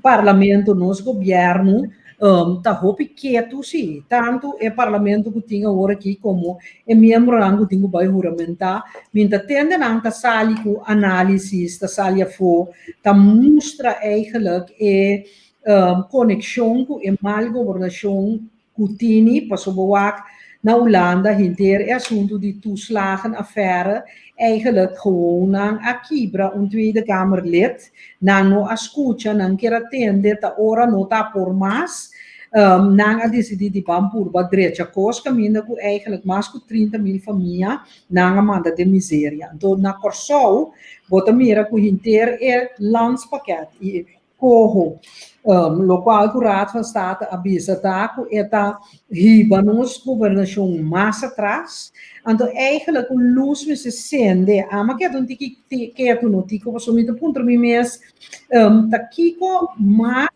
parlamento, nós governo, tá hopi quieto sim, tanto é parlamento que tinha agora aqui como é membro que tinha vai juramentar, minta tende não tá sali com análise, tá sali a fo, tá mostra eigenlijk conexão com a mal governação que tinha para sobrewaak na Holanda hinter assunto de toeslagenaffaire eigenlijk gewoon aan Akibra, een Tweede Kamerlid, nang escucha, nang kira tende, ta ora nota por mas, nang a decidi de Bampurba drecha cos caminda com eigenlijk mais com 30.000 famílias, nang a manda de miséria. Então, na Corsol, bota mira com hinter landspakket, e corro, lo qual o Raad van State avisa taco eta riba nos governação mais atrás. Então, eigenlijk o luz me se sente, mas que não que tu não tico, mas me te ponto me mes, tá kiko mais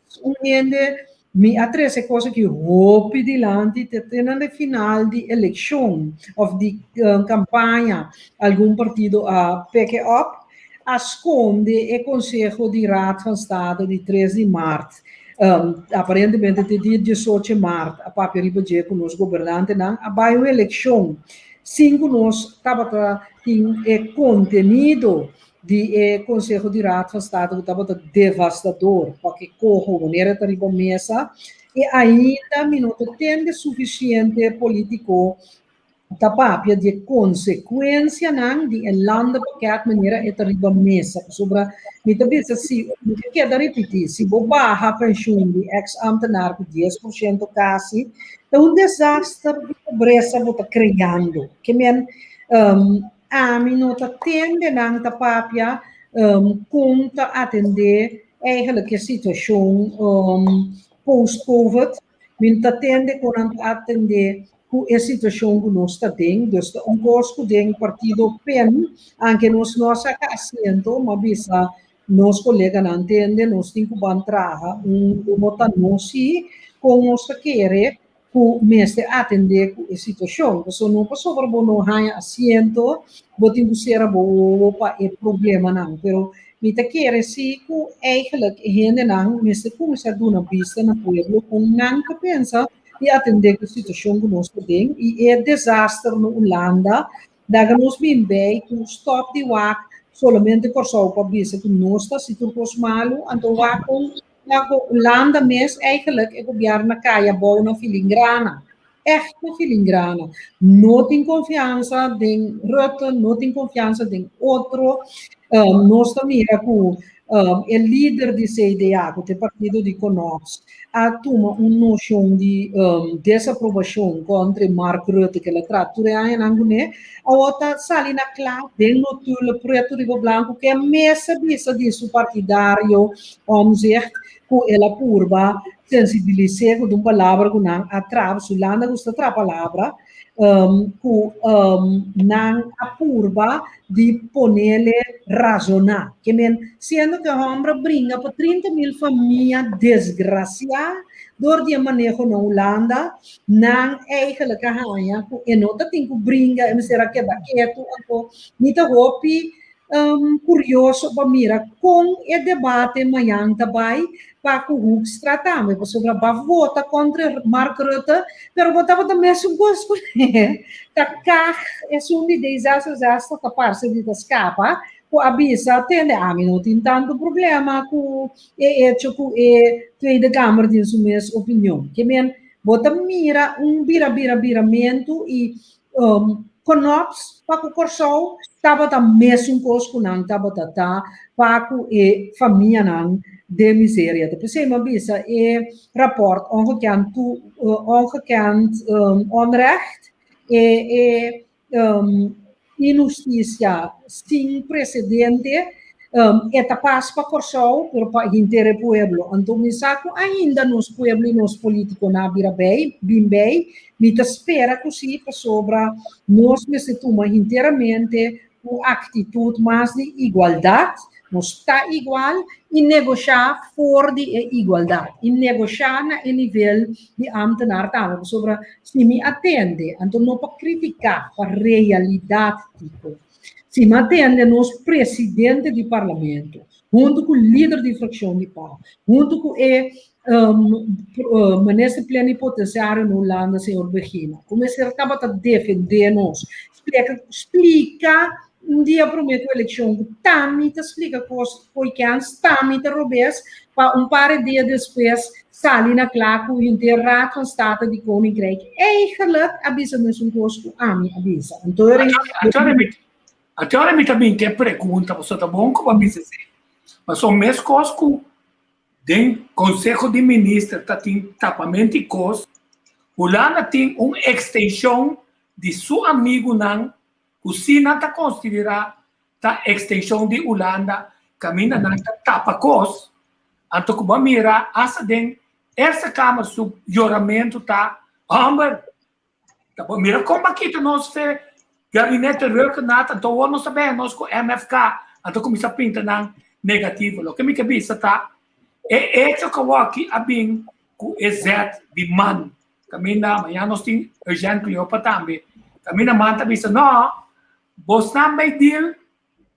ende me atrese coisa que hope dilante te tendo final de eleição of de campanha algum partido a pick up asconde o Conselho de Raad van State de 3 de março. Aparentemente, de dia 18 de março, a papel ribeje com os governantes, a baio eleição. 5 nós estava tem contenido de Conselho de Raad van State que estava devastador, porque corro maneira de riba mesa e ainda não tem suficiente político tapapia de consequência não de landa paquete maneira é terriba mesa sobre me também se quer repetir se barra pensão de ex-ambtenaar com 10% quase é desastre de pobreza que está criando que men a mim não tende não tapapia conta atender eigenlijk a situação post-covid men tende com atender com a situação que nós temos, dus conosco tem partido PEN, anche nós assento, mas bisa nós colegas não entendem, nós temos que bantraha, mota nós com nós querer, com mestre atender com a situação, porque não passou para não ganhar assento, botin ser boa para o problema não, pero me te querer se com eigenlijk gente não, mestre começar a dar uma vista na pueblo, com não que pensa e atender a situação que nós temos e é desastre na Holanda daí nós bem bem que stop de WAC somente por só para ver que nós está se tudo malo então WAC na Holanda mesmo eigenlijk o governo caia boa na filingrana echt uma filingrana. Não tem confiança em Rutte, não tem confiança em outro. Nós também com o líder de CDA, do partido de Conops, toma uma noção de desaprovação contra Mark Rutte, que ela trata em Angoné, a outra sali na classe, bem no tudo, preto de branco, que é a mesa disso partidário, vamos dizer, com ela purba, sensibilizar com uma palavra que não atrava, se lá não gosta da palavra, com não apurba de ponerle razonar. Que men, sendo que a homem brinca para 30.000 famílias desgraciadas, door die manejo na Holanda, não eigenlijk ganha, e nota tem que brinca, e será que dá quieto, niet hopi curioso para mira com o debate amanhã também para que o tratamos sobre a vota contra Mark Rutte, pero votava também um gosto né, tá cá é uma ideia já capaz de escapar com a bisa tende a mim não tem tanto problema com hecho com tweede câmara de sua opinião que men vota mira viramento e Conops, para o Corsol, estava também mesmo conosco, não estava para a família não de miséria. Depois, uma vez, rapport ongekend onrecht e injustiça sem precedente etapas para Corsol, para o inteiro pueblo. Então, me saco ainda nos pueblos e nos políticos na bem, me espera que se sobre nós me se toma inteiramente com atitude mais de igualdade, nós está igual e negociar for de igualdade, e negociar na nível de ambtenaar também, sobre se me atende, então não para criticar a realidade tipo. Se me atende nosso presidente do parlamento, junto com o líder de fração de pau, junto com o ministro plenipotenciário na Holanda, senhor Begina, começar a defender-nos, explica um dia para a eleição, também explica coisas, também robês, para par de dias depois, sali na claque, inteira constata de Koninkrijk, eigenlijk avisa mesmo conosco, a mim avisa. Então, agora me também tem pergunta, você tá bom como me dizer? Mas o mesmo conosco do Conselho de Ministros tem tapamento e coisa, Holanda tem uma extensão de seu amigo não, o Sina está considerado a extensão de Holanda, caminha não tapa coisa, então como mira essa den essa câmara seu juramento tá, amber, tá bom mira como aqui nós fez gabinete rekenat, então nós sabemos nós com MFK, então começa a pintar não negativo, lo que me cabeça tá é hecho que aqui abing com exato de man, caminha amanhã nós tem urgente Cleópatra também, caminha man também não, você também deal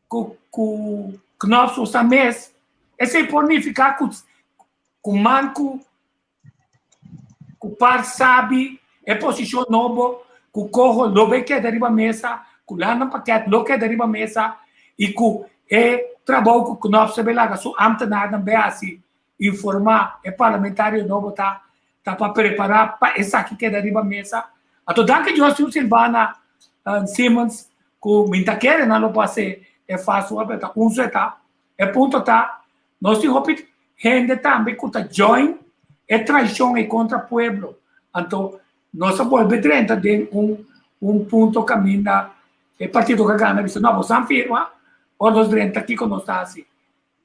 com nós os ames, esse pode ficar com manco, com par sabe, é posição novo, com corro, lobe que deriva mesa, com lana paquete, lo que deriva mesa, e com trabalho com nós se belaga, so ambtenaar também assim, informar, parlamentário novo tá para preparar para essa aqui que deriva mesa. Então, danke João Silvana Simmons, com muita querer não passe é fácil apertar é ponto tá nós temos gente também que está join é traição e contra o pueblo então nós volve dentro de ponto caminho é partido que ganha isso não você afirma ou nós dentro aqui quando está assim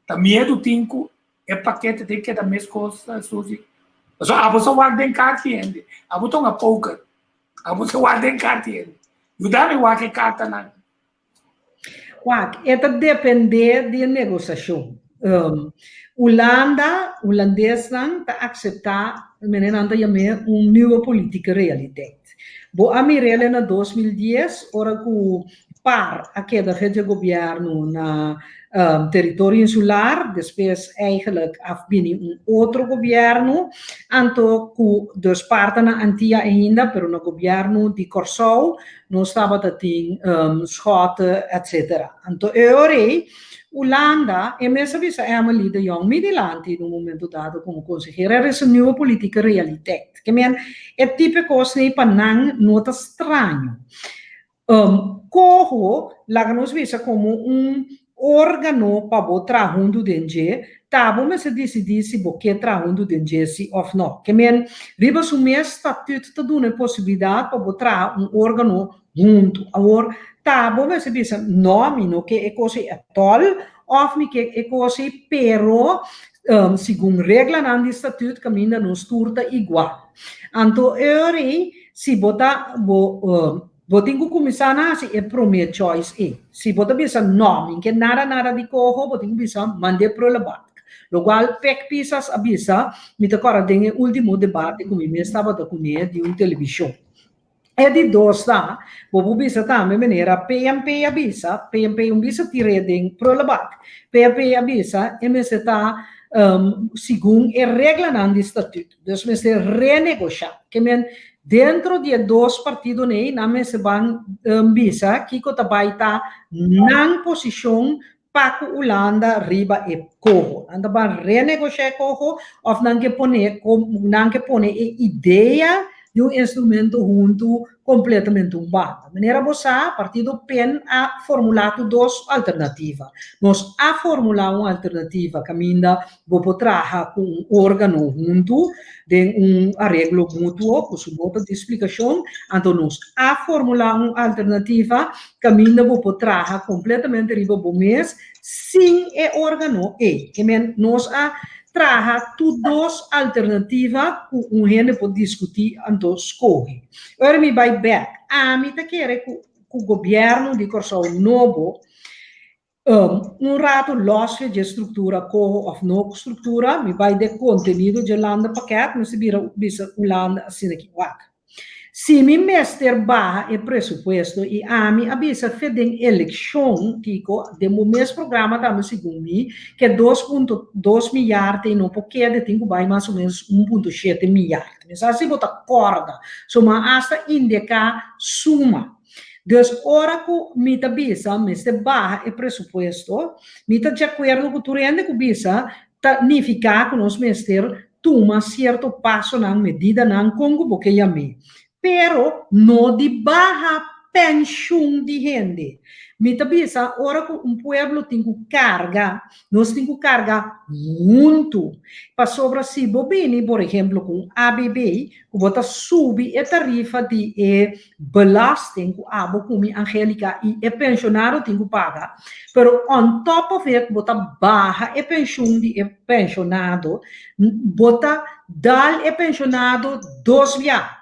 tá medo tinco é paquete tem que dar mais coisas suji só a você guarda em carta ainda a botar uma poker a você guarda em carta ainda e dá-me o que carta não é depender de negociação. Holandês está aceitar, menina nieuwe politieke realiteit. Bo a Mirelle na 2010, ora que par a queda de governo na territorio insular, después eigenlijk afbini outro governo, anto ku dus parten na Antilha ainda, pero no governo di Curaçao não estava tem schoten, etc. Anto ore Holanda, e mensen wisten Emily de Jong Middelland in een momento dado como consejera, er is een nieuwe politieke realiteit. Que men, het type coisa nem panang nota estranho. Cojo, lá nos visa como órgano para botar junto dentro, tá bom, mas se decidir se você trabalhando dentro se ou não. Que men, riba o meu estatuto te dá a possibilidade para botar órgano junto. Agora, tá bom, mas se bisa nome no que é coisa é tol, ou me que é coisa pero segundo regra no estatuto caminha nos turta igual. Então, se botar Boting ko kumisana si premier choice Si bota bisa nome, que nada de cojo, boting bisa mande pro labat. Lo qual pek pisas abisa, mi te cora dengue ultimo debate come mi stava da comer di un televisão. E di dosta, bobo bisa também maneira PMP abisa, PMP bisa tire ding pro labat. PMP abisa, e me se ta segundo e regra nan di statuto. Dus me se renegociar, que men dentro de dois partidos nem na mesa van bisa kiko tabaita nang posição para Holanda riba e cojo. Anda van renegociar cojo of nang que pone ideia de instrumento junto completamente bata. Maneira bossa, partido PEN a formulado duas alternativas. Nós a formular uma alternativa caminha vou trabalhar com órgano junto de arreglo mútuo, com sua nota de explicação. Então, nós a formular uma alternativa caminha vou trabalhar completamente riba do mês sem o órgano que nós a traga duas alternativas que gente pode discutir então escolhe. Agora me vai back. Me tá querendo que o governo de Curaçao novo rato losse de estrutura ou não estrutura, me vai de conteúdo de Holanda paquete, mas se vira Holanda assim aqui. Se me mestre barra e presupuesto e me avisa fedem eleição, digo, de momento programa também segundo mim, que 2,2 milhares e não porque de tenho vai mais ou menos 1,7 milhares. Mas assim bota corda, soma hasta indicar suma. Dus ora que me avisa, mestre barra e presupuesto, me de acordo com o turende que bisa, significa que nós mestre toma certo passo na medida na Congo porque ya me. Pero no de baja pensión de gente. Me tabisa, ora que pueblo tem carga, nós temos carga muito. Para sobre si bobini, por exemplo, com ABB, que bota subir a tarifa de belasting, que abo como Angélica e pensionado tem que pagar. Pero on top of it, bota baja a pensão de pensionado, bota dal a pensionado 2 vias.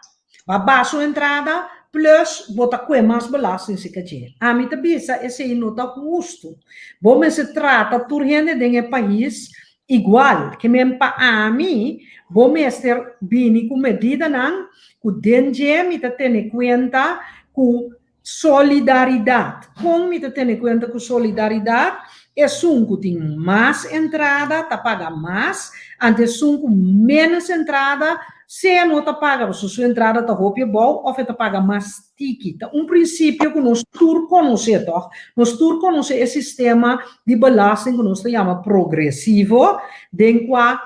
Baixo entrada, plus bota com mais belasting se quer. A mim também esse não está justo. Bom, se trata turgente de um país igual que mesmo para mim, bom mestre bini com medida não, com dengue me tá tendo conta com solidariedade. Como me tá tendo conta com solidariedade? É sunco tem mais entrada, tá paga mais, antes sunco menos entrada. Se não está paga, sua entrada está roupa bom, ou está paga mais ticket. Princípio que nós turcos conhecemos, toch? Nós turcos conhecemos esse sistema de belasting que nós chamamos progressivo, de qual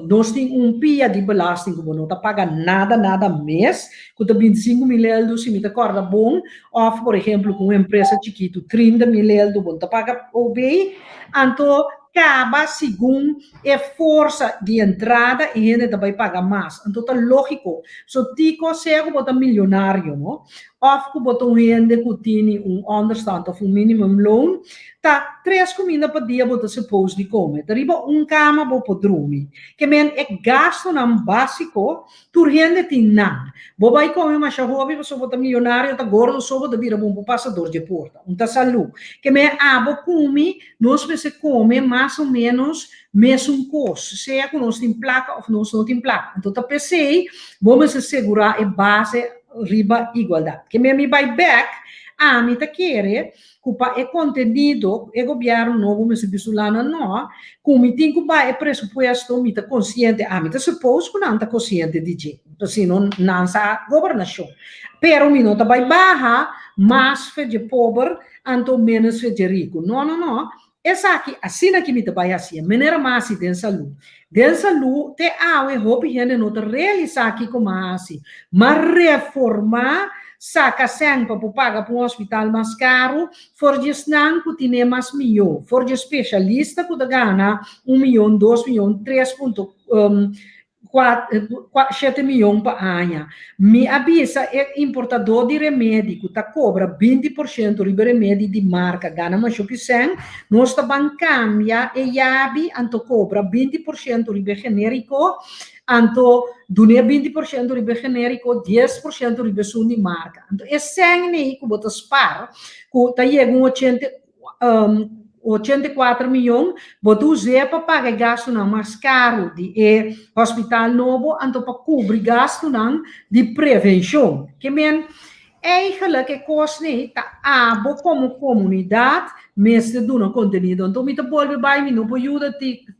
nós temos pia de belasting que não está paga nada mês, que está 25 mil euros, se me acorda bom, ou, por exemplo, com uma empresa chiquita, 30 mil euros, não está paga bem, então, acaba segundo a força de entrada e gente também paga mais. Então, tá lógico. So, tico, se eu botar milionário, não? Ou que botar gente que tem understand of minimum loan, tá 3 comidas por dia botar supposed de comer. Dariba cama para dormir. Que men é gasto não básico, tu gente tem nada. Bobai come mas a hobby, você botar milionário, tá gordo, só botar vira bom passador de porta. Tá saúde. Que men abo come, nós se come mais ou menos mesmo custo, seja que nós tem placa ou nós não tem placa. Então, tá pensei, vamos assegurar a base riba igualdade. Que me vai back, a mim tá querer cupa é contenido é governo novo mas bisulana não como tem cupa é pressuposto me tá consciente a mim tá supposto que não tá consciente de jeito assim não sa governação pero me não tá vai barra mais fede pobre anto menos fede rico não essa aqui assim que me tá vai assim maneira mais de saúde te awe hopi hene no te realizar aqui como assim mas reformar saca sang para pagar para um hospital mais caro, for gesnang que tem mais milhão, for de especialista que gana 1 milhão, 2 milhões, 7 milhões para ano. Me avisa é importador de remédio que tá cobra 20% de remédio de marca, gana mais o que sang, nós tá bancária e yabi anto cobra 20% de genérico, anto dunia 20% ribe genérico, 10% ribe sundi marca. Anto esse aí que bota spar, que tá chegando 84 milhões, bota usar para pagar gasto não mais caro de hospital novo, anto para cobrir gasto não de prevenção. Que men eigenlijk que cost niet tá abo como comunidade mestre do no conteúdo então me tá volve vai me não pode ajudar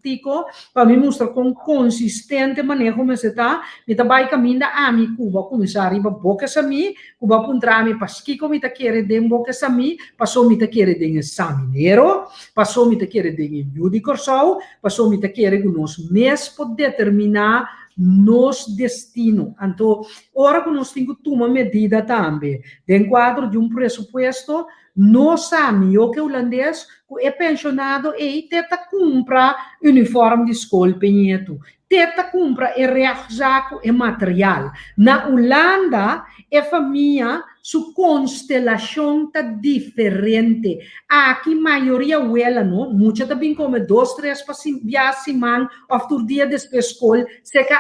tico para me mostrar com consistente maneira como se tá me tá vai caminho a mi Cuba começar a boca sa mi Cuba puntra mi paski como me tá querer de boca sa mi passou me tá querer de examinero passou me tá querer de judico só passou me tá querer que nós mês pode determinar nos destino. Então, ora que nós temos que tomar medida também, dentro quadro de pressuposto, nós sabemos que o holandês que é pensionado e tenta comprar uniforme de escola penheto, tenta comprar reajaco e material. Na Holanda, a família, sua constelação está diferente. Aqui, a maioria huela, não? Muita também come 2, 3 viagens semana, ou por dia depois escola, seca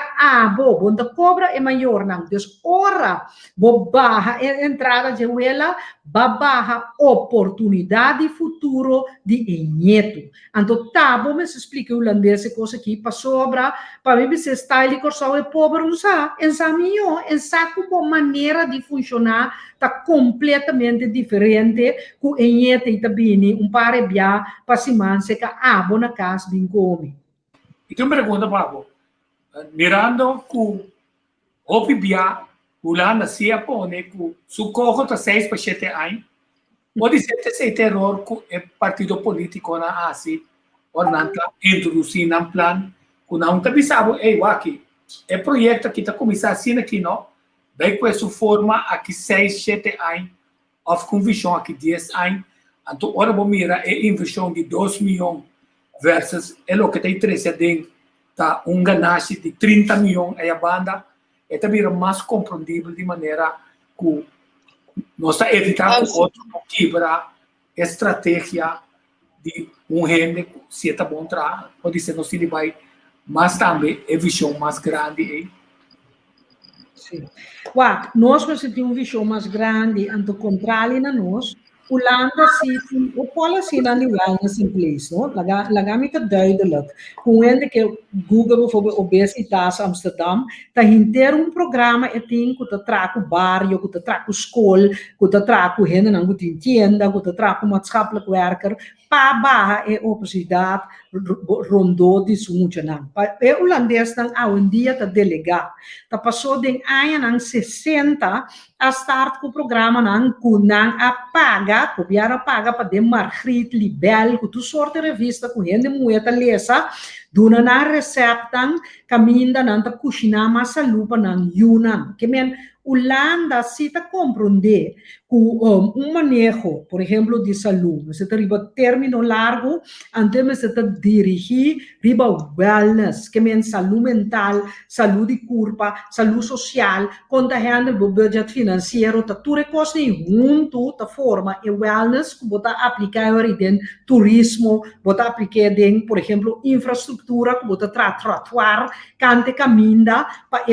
bonda cobra é maior, não? Então, ora, barra a entrada de huela, barra oportunidade futuro de enheto. Então, tá bom, mas explica o holandês essa coisa aqui, para sobra, para mim, se está ali, corção é pobre, não sabe? Essa como maneira de funcionar está completamente diferente com enheto e também par de bia para se manter que na casa bem come. Então, pergunta, Pablo, mirando que o bia Holanda se apone que su cojo está 6 para 7 anos, pode ser esse terror que o partido político na Ásia, ornanta introduzir um plano que não está bisabo, aqui, é projeto que está começando assim aqui, não? Daí com essa forma, aqui 6, 7 anos, of com visão aqui 10 anos, então, ora vamos mirar a inversão de 2 milhões versus o que está interessado em tá ganância de 30 milhões a banda, é também mais compreendível de maneira que nós está evitando que outro não quebra a estratégia de rende que se está bom tra, pode ser nós ele vai, mas também a visão mais grande. Sim. Nós temos uma visão mais grande, anto contrário na nós, Holanda ziet op policy dan die wellness in place, no? Lagam het duidelijk. Hoe que Google bijvoorbeeld obesitas Amsterdam, dat hinter programa é tem que te trago barrio, que te trago school, que te trago hen en goed in tienda, que te trago maatschappelijk werker, pa barra é oportunidade rondou de suja não. É holandês dan um dia tá delegar, tá passou de ano 60 a start com o programa não kunang apaga, copiar apaga para de Margriet Libel, com tu sorte revista com gente mueta lesa, duna na recepta caminda não tá cozinhar massa lupa não yuna, que men Holanda se está compreender com manejo, por exemplo, de saúde, você está riba término largo, antes você está dirigir riba wellness, que é saúde mental, saúde de corpo, saúde social, quando handle o budget financeiro, tá tudo coisa junto, tá forma e wellness, que bota aplicar em turismo, bota aplicar em, por exemplo, infraestrutura, que bota tratuar, cante caminda, para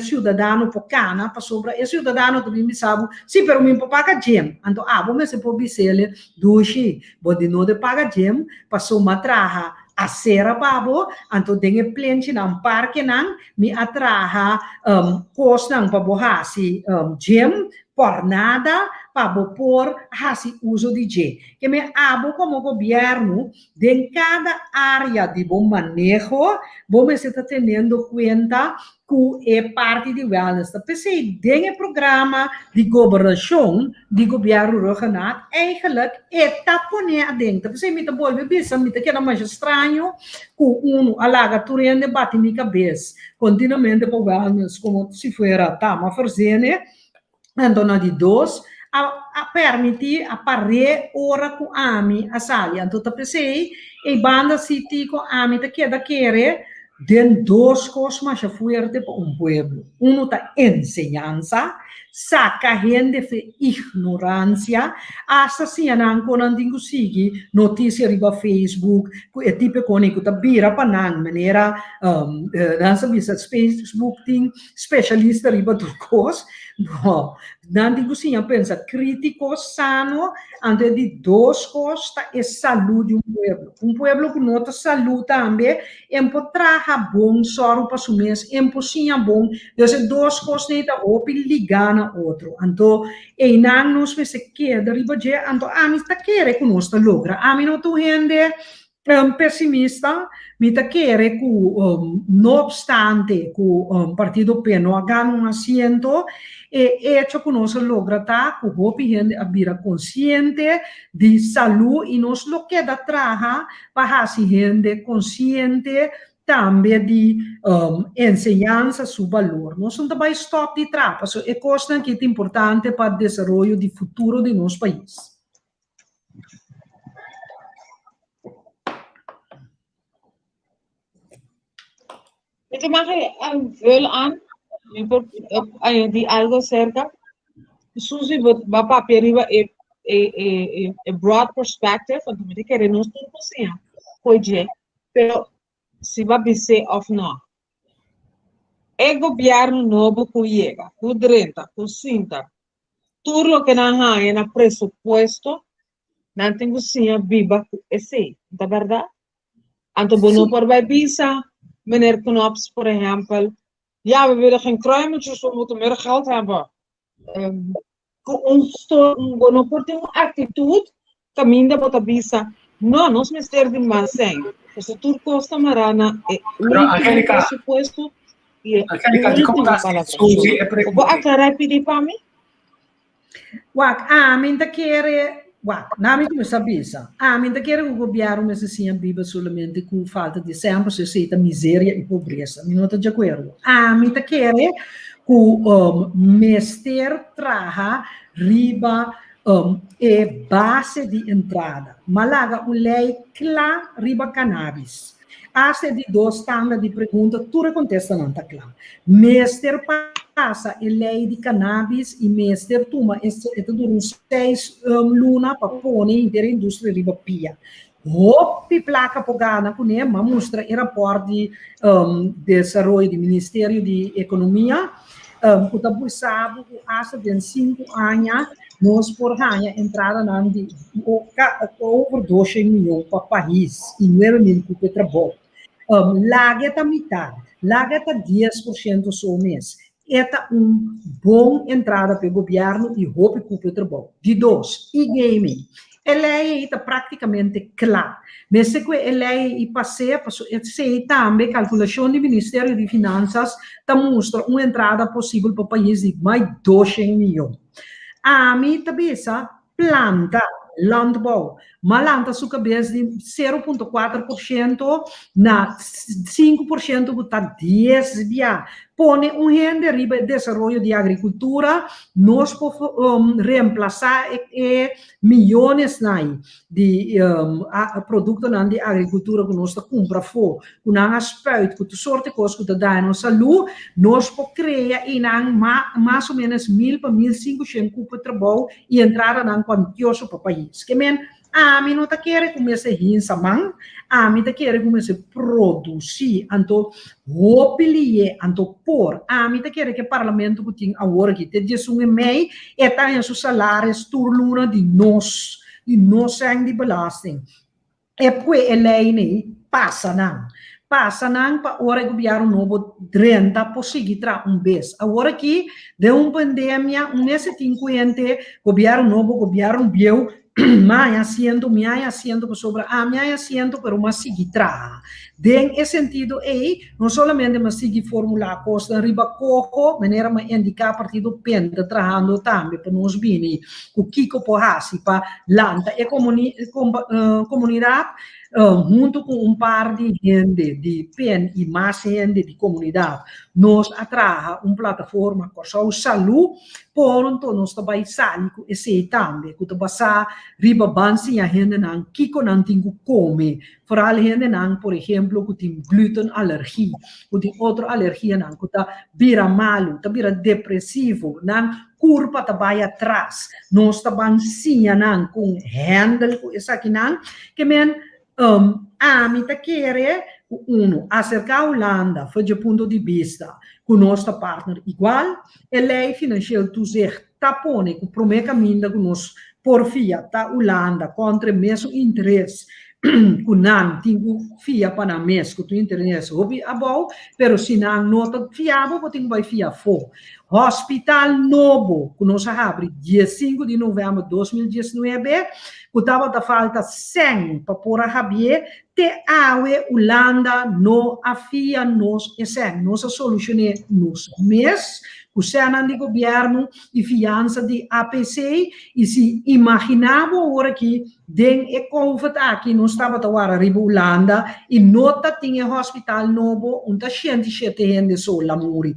cidadão pocana, para sobre e cidadão também me sabe, se per mim paga gem, então vamos se pode ser duche, pode não de paga gem, passou uma traha a sera babo, então tem plente na parque não, me atraha cost não para borrar se gem, por nada para por hacer uso de G. Que me abo como governo, de cada área de bom manejo, vamos estar tendo conta que é parte de wellness. Pensei, dentro do programa de governação, de governo regional, eigenlijk está poner dentro. Pensei, me tá bom, me tá que mais estranho, que alaga turende bate minha cabeça, continuamente para wellness, como se fosse tá, mas fazendo, então, de dois, a permitir a parir ora com ami a salia. Então, pensei, e banda city com ami te queda querer den dois coisas mais fuerte para pueblo. Tá enseñanza, saca gente de ignorância, hasta se não conantingo sigue notícia riba Facebook, é tipo conico tá bira panang maneira, não sabe se Facebook tem especialista riba do coisa. No, nanti cozinha pensa crítico sano ante de duas coisas é saúde um pueblo que nota saúde também é por trabalhar bom só para o mês é por cozinha bom então duas coisas nem tá opi ligar na outro então e não nos se queda riba je então a mim está querer que nós logra a mim não tu rende pessimista, mi ta quiere que, no obstante, que Partido P no haga un asiento, hecho que no se logra que hopi gente abira consciente de salud y nos lo queda traja para hacer gente consciente também de enseñanza su valor. Nós não vai stop de trapa, so é coisa que é importante para o desenvolvimento de futuro de nosso país. Ik mag veel aan, die algo cerca. Susi, wat papier a broad perspective, want we querem nós tudo assim, pode, pero se vai dizer of não. O governo novo que chega, com 30, com 50, tudo o que não há na pressuposto, não tem que ser viva, é assim, não é verdade? Então, não por vai visa. Meneer Knops, por exemplo, ja, we willen geen kruimeltjes, we moeten meer geld hebben. Een oportunidade, atitude, caminho da bota bisa. Não, nós me de mais sem. Porque tudo custa marana, é pressuposto e é último para a pessoa. Vou aclarar e pedir para mim? Minta querer... Nami come sabisa, minta querer o governo mas assim viva somente com falta de sempre se aceita miséria e pobreza. Me nota de acordo. Minta querer que mestre traha riba é base de entrada. Malaga lei clara riba cannabis. Hasta de dois tanda de pergunta, tu contesta não tá claro. Mestre passa a lei de cannabis e mestre toma durante 6 luna para pôr inteira indústria riba pia. Hopi placa pogana com ele, mas mostra o rapport de desenvolvimento do Ministério de Economia, que está buscando hasta de 5 anos nós por ganhar entrada na de over 12 milhões para o país e 9 mil para o trabalho. Laga metade, laga 10% só mês. Esta boa entrada para o governo e roupa para o trabalho. De dois, e-gaming. A lei está praticamente clara. Mas se a lei passeia, se também a calculação do Ministério de Finanças mostra uma entrada possível para o país de mais 12 milhões. A mim também planta, landbouw, mas planta sua cabeça de 0,4% na 5% que está desviado. Põe gente riba de desenvolvimento de agricultura, nós podemos reemplazar milhões de produtos de agricultura que nós compramos fora, com um aspecto, com sorte de coisas que dá na saúde, nós podemos criar mais ou menos 1.000 para 1.500 cupos de trabalho e entrar na quantioso para o país. Que mim não está querendo começar a rir samang, mim está querendo começar a produzir, então, roupilie, então, mim está querendo que o parlamento que tem agora que tem um e-mail, e tem os salários turluna de nós de belasting. E poi a lei passa não. passa não para hora governo novo 30 por seguir tra vez. Agora aqui de pandemia, mês e 50, governo novo, governo bio, mais assento por sobre mais assento, pero mas seguir tra. Den esse sentido não somente mas seguir formular costa riba coco, maneira mas indicar partido penta trabajando também para nós bem, o Kiko porrasi para lanta e comunidade junto com par de gente de PEN e mais gente de comunidade, nós atraja plataforma que só saúde por nós também sálico e sei também que basta riba bansi a gente não Kiko não tem come, por a gente não, por exemplo, que tem gluten alergia, que tem outra alergia não, que tá vira malo, tá vira depressivo, não curva também atrás, nós também sim não com handle com essa aqui não, que men a mim tá querer acercar a Holanda, foi de ponto de vista com nosso partner igual, e lei financeira tu dizer tapone com primeiro caminho com nós por via tá Holanda contra mesmo interesse com não tinha fia para mês com tu interesse hobby abau, pero se não nota fiável vou ter vai fia for hospital novo que nós abre dia 5 de novembro de 2019 que estava da falta 100 para por Javier te awe Holanda no afia nos e sem nós solucionar nos mês o cena de governo e fiança de APC e se imaginava agora que den e conforta aqui não estava a riba Holanda e nota tinha hospital novo onde 107 gente só Lamuri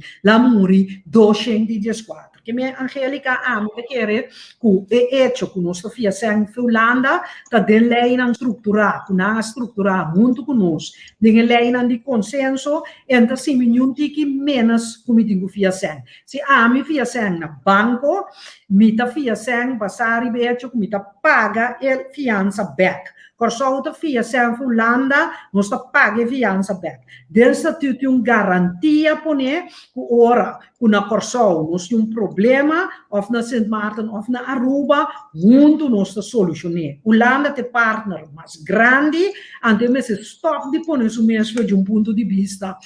214 que minha Angélica amo que quer que é hecho que nós fia sem Holanda tá de lei não estruturar que não estruturar junto com nós de lei não de consenso entre si milhão que menos como tinha fia sem se a mi fia sem na banco mita fia sem passar e hecho que mita paga el fiança back Corso outra fia sem Holanda nós paga fiança back dessa tu tem garantia pone que ora na Corso nós tem problema of na Sint Maarten of na Aruba junto nós solucionar Holanda te partner mais grande ante me se stop de pone su mesmo de ponto de vista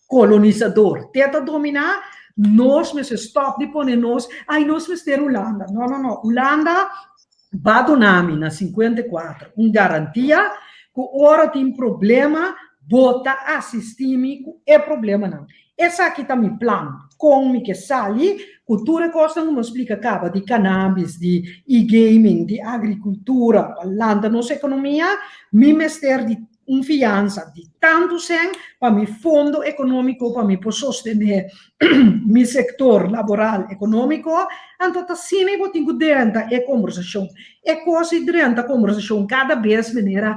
colonizador tenta dominar nós me se stop de pone nós nós me ter Holanda não Holanda Badonami na 54, garantia que ora tem problema, bota assistir-me, é problema não. Essa aqui tá meu plano, como que sali, cultura costa como explica acaba de cannabis, de e-gaming, de agricultura, landa nossa economia, me mester de fiança de tanto sem para mi fundo econômico para mi poder sostener mi setor laboral econômico então assim eu tenho dentro é conversação é quase dentro da conversação cada vez maneira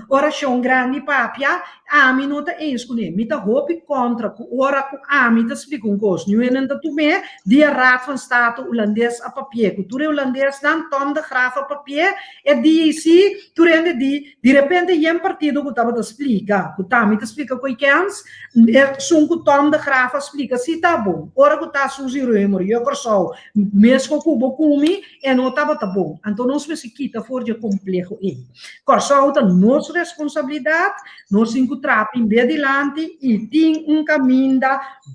oração grande papia a mim não tá escolher me tá hope contra ora a mim tá explica coisa não é nada tu me dia raad van state holandês a papier cultura holandês dan tom de graaf a papier e dici tu rende de repente um partido que estava a explicar que tá me explica coi cans é som que tom de graaf explica se tá bom ora que tá suzi rumor eu corso mesmo que o comi e não estava tá bom então nós se quita for de complexo e corso outra nossa responsabilidade nós encontrar em vez de lante e tem caminho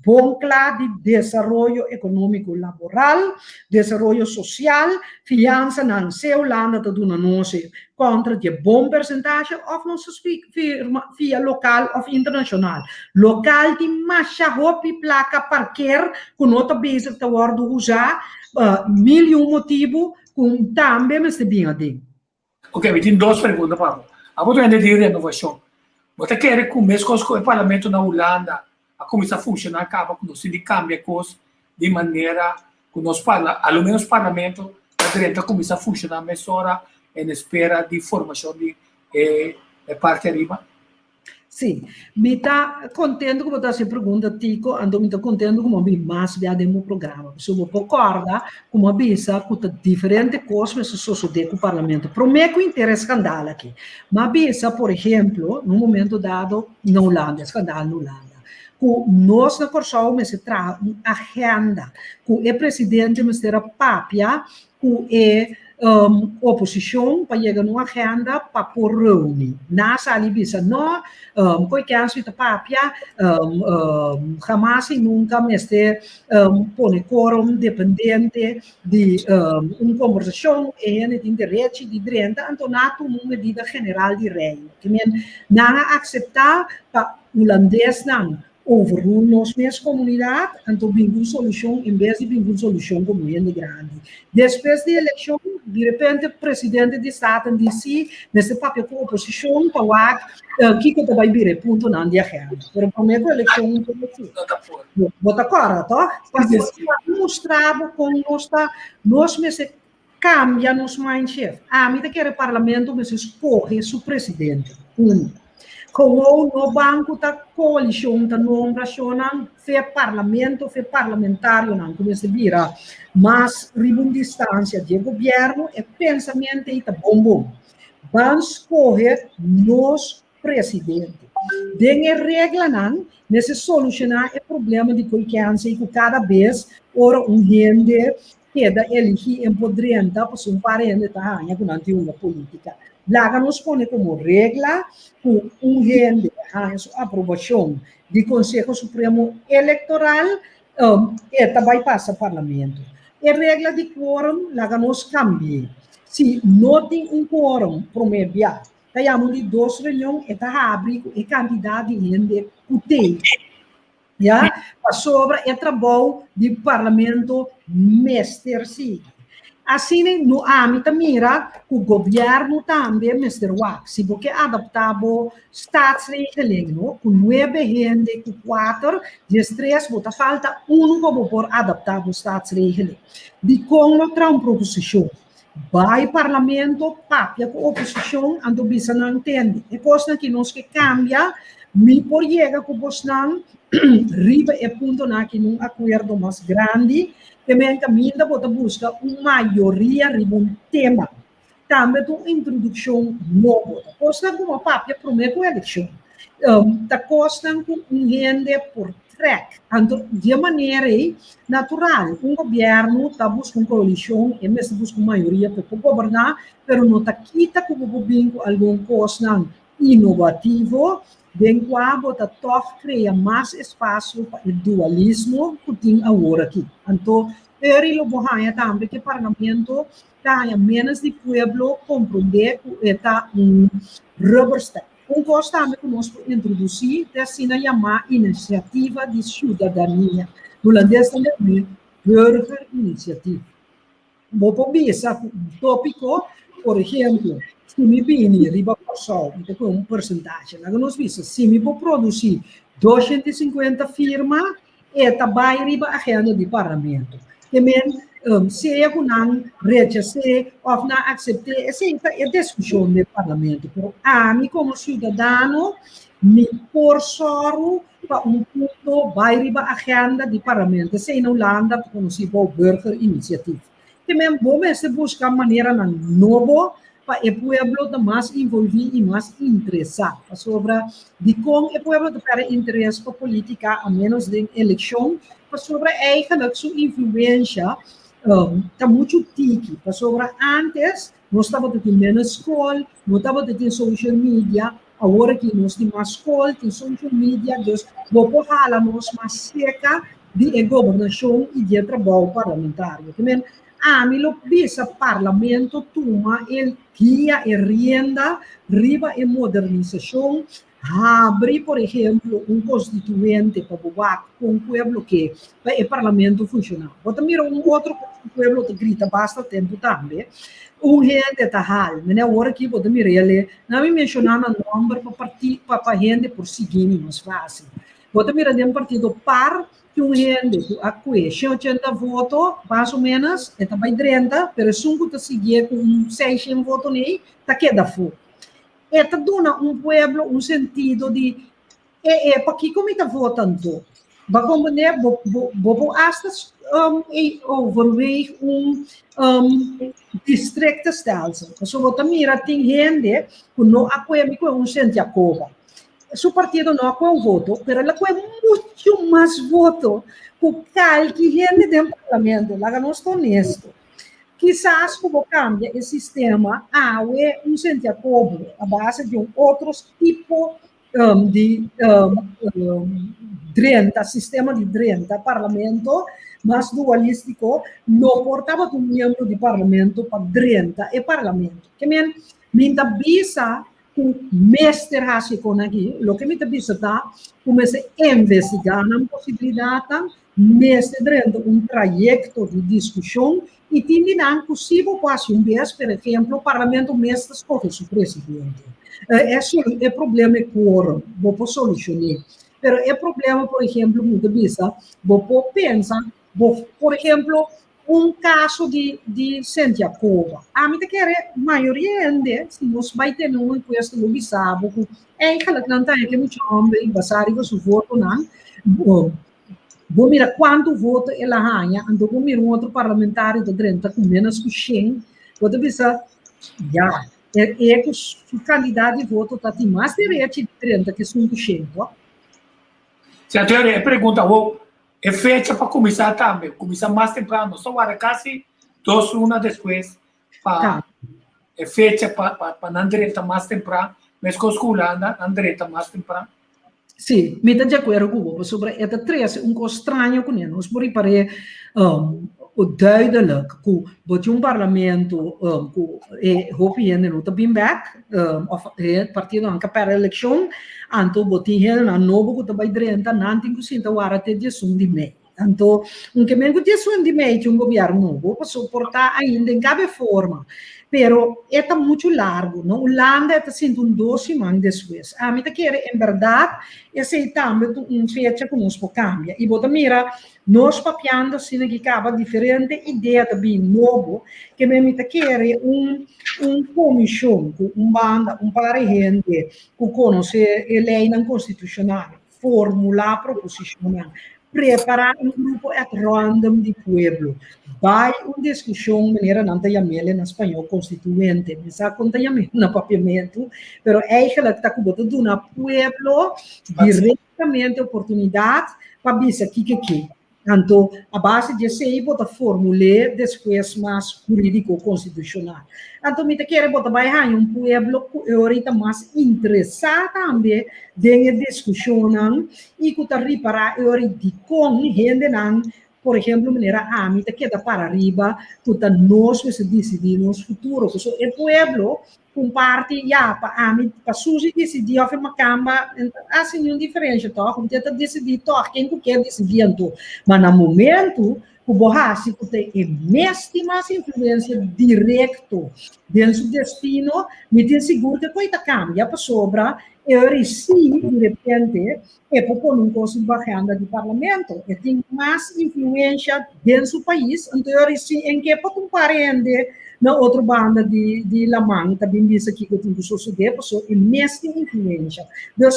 bom claro de desenvolvimento econômico laboral desenvolvimento social fiança na seu landa da dona nossa contra de bom percentagem of nossa firma via local of internacional local de macha hopi placa parquer com nota base da word usar motivo com também mas bem ali. Ok, me tem duas perguntas para a outra é de renovação. Você quer que o mês com o parlamento na Holanda a começar a funcionar acaba com nós de cambia coisas de maneira que nós ao menos o parlamento a começar a funcionar mais hora em espera de formação de parte arriba? Sim, me está contente com você pergunta, Tico, ando me está contente com a mais via demo programa. Se eu concorda com a bisa com diferente coisas mas sucede com o parlamento. Prometo interesse escândalo aqui. Mas bisa, por exemplo, no momento dado na Holanda, escândalo na Holanda. Com nós na Corsol me se traz uma agenda com o presidente me será papia com oposição para chegar numa agenda para por reunir. Nasa ali bisa no, coi que antes de papia, jamás e nunca meste pone quórum dependente de conversação e de interesse de direita, antonato uma medida general de rei. Que não aceitar para holandês não overrule nos minhas comunidade, então bingo solução em vez de bingo solução como é grande. Depois da eleição, de repente, o presidente de Estado disse, nesse papel com a oposição, para que vai vir ponto na agenda. Pero para mim, a eleição não foi assim. Bota agora, tá? Porque mostrava como nós meses cambia nos mindset. A mim que o parlamento mas escolhe o presidente. Como no banco da coalição da nomeação fe parlamentário não como se vira, mas ribum distância de governo e pensamento e tá bom. Vamos escolher nos presidente. Dengue regra não, nesse solucionar o problema de confiança que cada vez ora gente queda elegir empoderada para um parente tá com uma política. Lá nos põe como regra com gente a sua aprovação do Conselho Supremo Eleitoral e também passa parlamento. A regra de quórum lá nos cambia. Se não tem quórum promebiado, temos de 2 reuniões e abre a quantidade de gente que tem. Já, sobre o trabalho do parlamento mestre. Assim, no âmbito mira, o governo também, Mr. Wax, se você adaptava statsregeling, com 9 gente, com 4, de 3, você falta como por adaptar o statsregeling. De como outra proposição. Vai parlamento, papia com oposição, ando bisa não entende. E coisa que nós que cambia, me por chega com você não, riba e ponto na que num acordo mais grande, que me encaminha para buscar uma maioria riba um tema. Também uma introdução nova. Coisa como a papia promete a eleição. Da coisa com gente por track. Então, de maneira natural, governo está buscando coalição e mesmo busca maioria para governar, mas não está quita como governo alguma coisa inovativo, bem qual está cria mais espaço para o dualismo que tem agora aqui. Então, ele bohanha também que o parlamento tem menos de pueblo compreender que está rubber stamp. Coisa também que nós introduzir, é assim chamar iniciativa de cidadania. No holandês também, burger initiative. Vou pensar um tópico, por exemplo, se me vini riba pessoal, então com porcentagem. Nós vimos, se me vou produzir 250 firmas, e também riba a agenda de parlamento. Também, se eu não rejeitar ou não aceitar, essa é a discussão do parlamento. Mas a mim, como cidadão, me por sorro para ponto vai riba a agenda de parlamento. Se na Holanda, conhecido como Burger Initiative. Também, vamos buscar maneira nova para o povo mais envolvido e mais interessado sobre de como o povo tem interesse para a política, a menos de eleição, sobre eigenlijk sua influência está muito tique. Sobre antes, nós estávamos tendo menos escola, nós estávamos tendo social media, agora que nós temos mais escola, temos social media, então, vamos falar nós mais cerca de governação e de trabalho parlamentário. Também, a mim, o parlamento toma el guia e rienda, riba e modernização, abre, por exemplo, constituinte para votar com o povo que o parlamento funcionar. Você mira outro povo que grita bastante tempo também. Gente tal, né? Agora aqui você mira ele, não me mencionar o nome para gente por seguir mais fácil. Você mira de partido par que gente a que 80 votos, mais ou menos, e também 30, mas se você seguir com 600 votos nem, tá queda fora. Esta dona povo sentido de para que como está votando, vai compreender, vou astas overweeg districtenstelsel. Zo wat mira tem gente que não apoia com Santiago. Su partido não apoia um voto, mas ela apoia muito mais voto que qualquer gente do parlamento. Lá não estou honesto. quizás como cambia el sistema a un Santiago a base de outro tipo de sistema de 30 parlamento mais dualístico, não portava um membro de parlamento para 30 e parlamento. Que minha visa com mestre hace com aqui, o que minha visa tá, começa a investigar na possibilidade mestre dentro trajeto de discussão e tem possível fazer vez, por exemplo, o parlamento mestre escolhe o presidente. É problema é quórum, vou solucionar. Pero é problema, por exemplo, muitas vezes, vou pensar, por exemplo, caso de Santiago. A mim que a maioria se nós vai ter enquesta no Bissau, eigenlijk não tem que muito homem basado com o voto não. Vou mirar quanto voto ela ganha, então vou mirar outro parlamentário de 30 com menos que 100, vou pensar, já, que o candidato de voto está tem mais direito de 30 que 100%. Senhor, a pergunta é fecha para começar também, começar mais temprano, só agora quase 2 horas depois, é fecha para não direita mais temprano, mas com a escola não direita mais temprano. Sim, me dá de acordo com você sobre esta três, coisa estranha com nós, por aí parece duidelijk que parlamento que hoopien no te been back of het partido anche per election anto botin na novo que vai drenta nanti que sinta wara te jesum di me anto que mengo jesum di me um governo novo para suportar ainda em cada forma pero é muito largo, não? Holanda está sendo 12 anos depois. A mim quer, em verdade, esse também fecha que nós cambiar. E bota mira, nós papiando assim que acaba diferente ideia também novo, que me quer comissão, banda, par de gente que conhece a lei constitucional, formular proposicional, preparar grupo at random de pueblo. Vai discussão maneira não tem em espanhol constituinte, mas a conta no papiamento, pero eigenlijk está com boto do na pueblo diretamente oportunidade para bisa que. Então, a base de sei bota formular depois mais jurídico constitucional. Então, me quer botar vai pueblo que ahorita mais interessado também de discussão e que está reparar de com gente não. Por exemplo, maneira a mim queda para arriba, que nós decidimos futuro, que o pueblo comparte já para mim para suji decidir of uma camba assim diferente tá como tenta decidir tá quem tu quer decidir então mas no momento o borracha que tem mais influência direto dentro do destino me tem seguro que coisa cambia para sobra eu sim de repente é por coisa bajando de parlamento e tem mais influência dentro do país então eu sim em que para compreender na outra banda de La Manga também diz aqui que eu tenho que suceder, pessoa é mesmo influência. Então,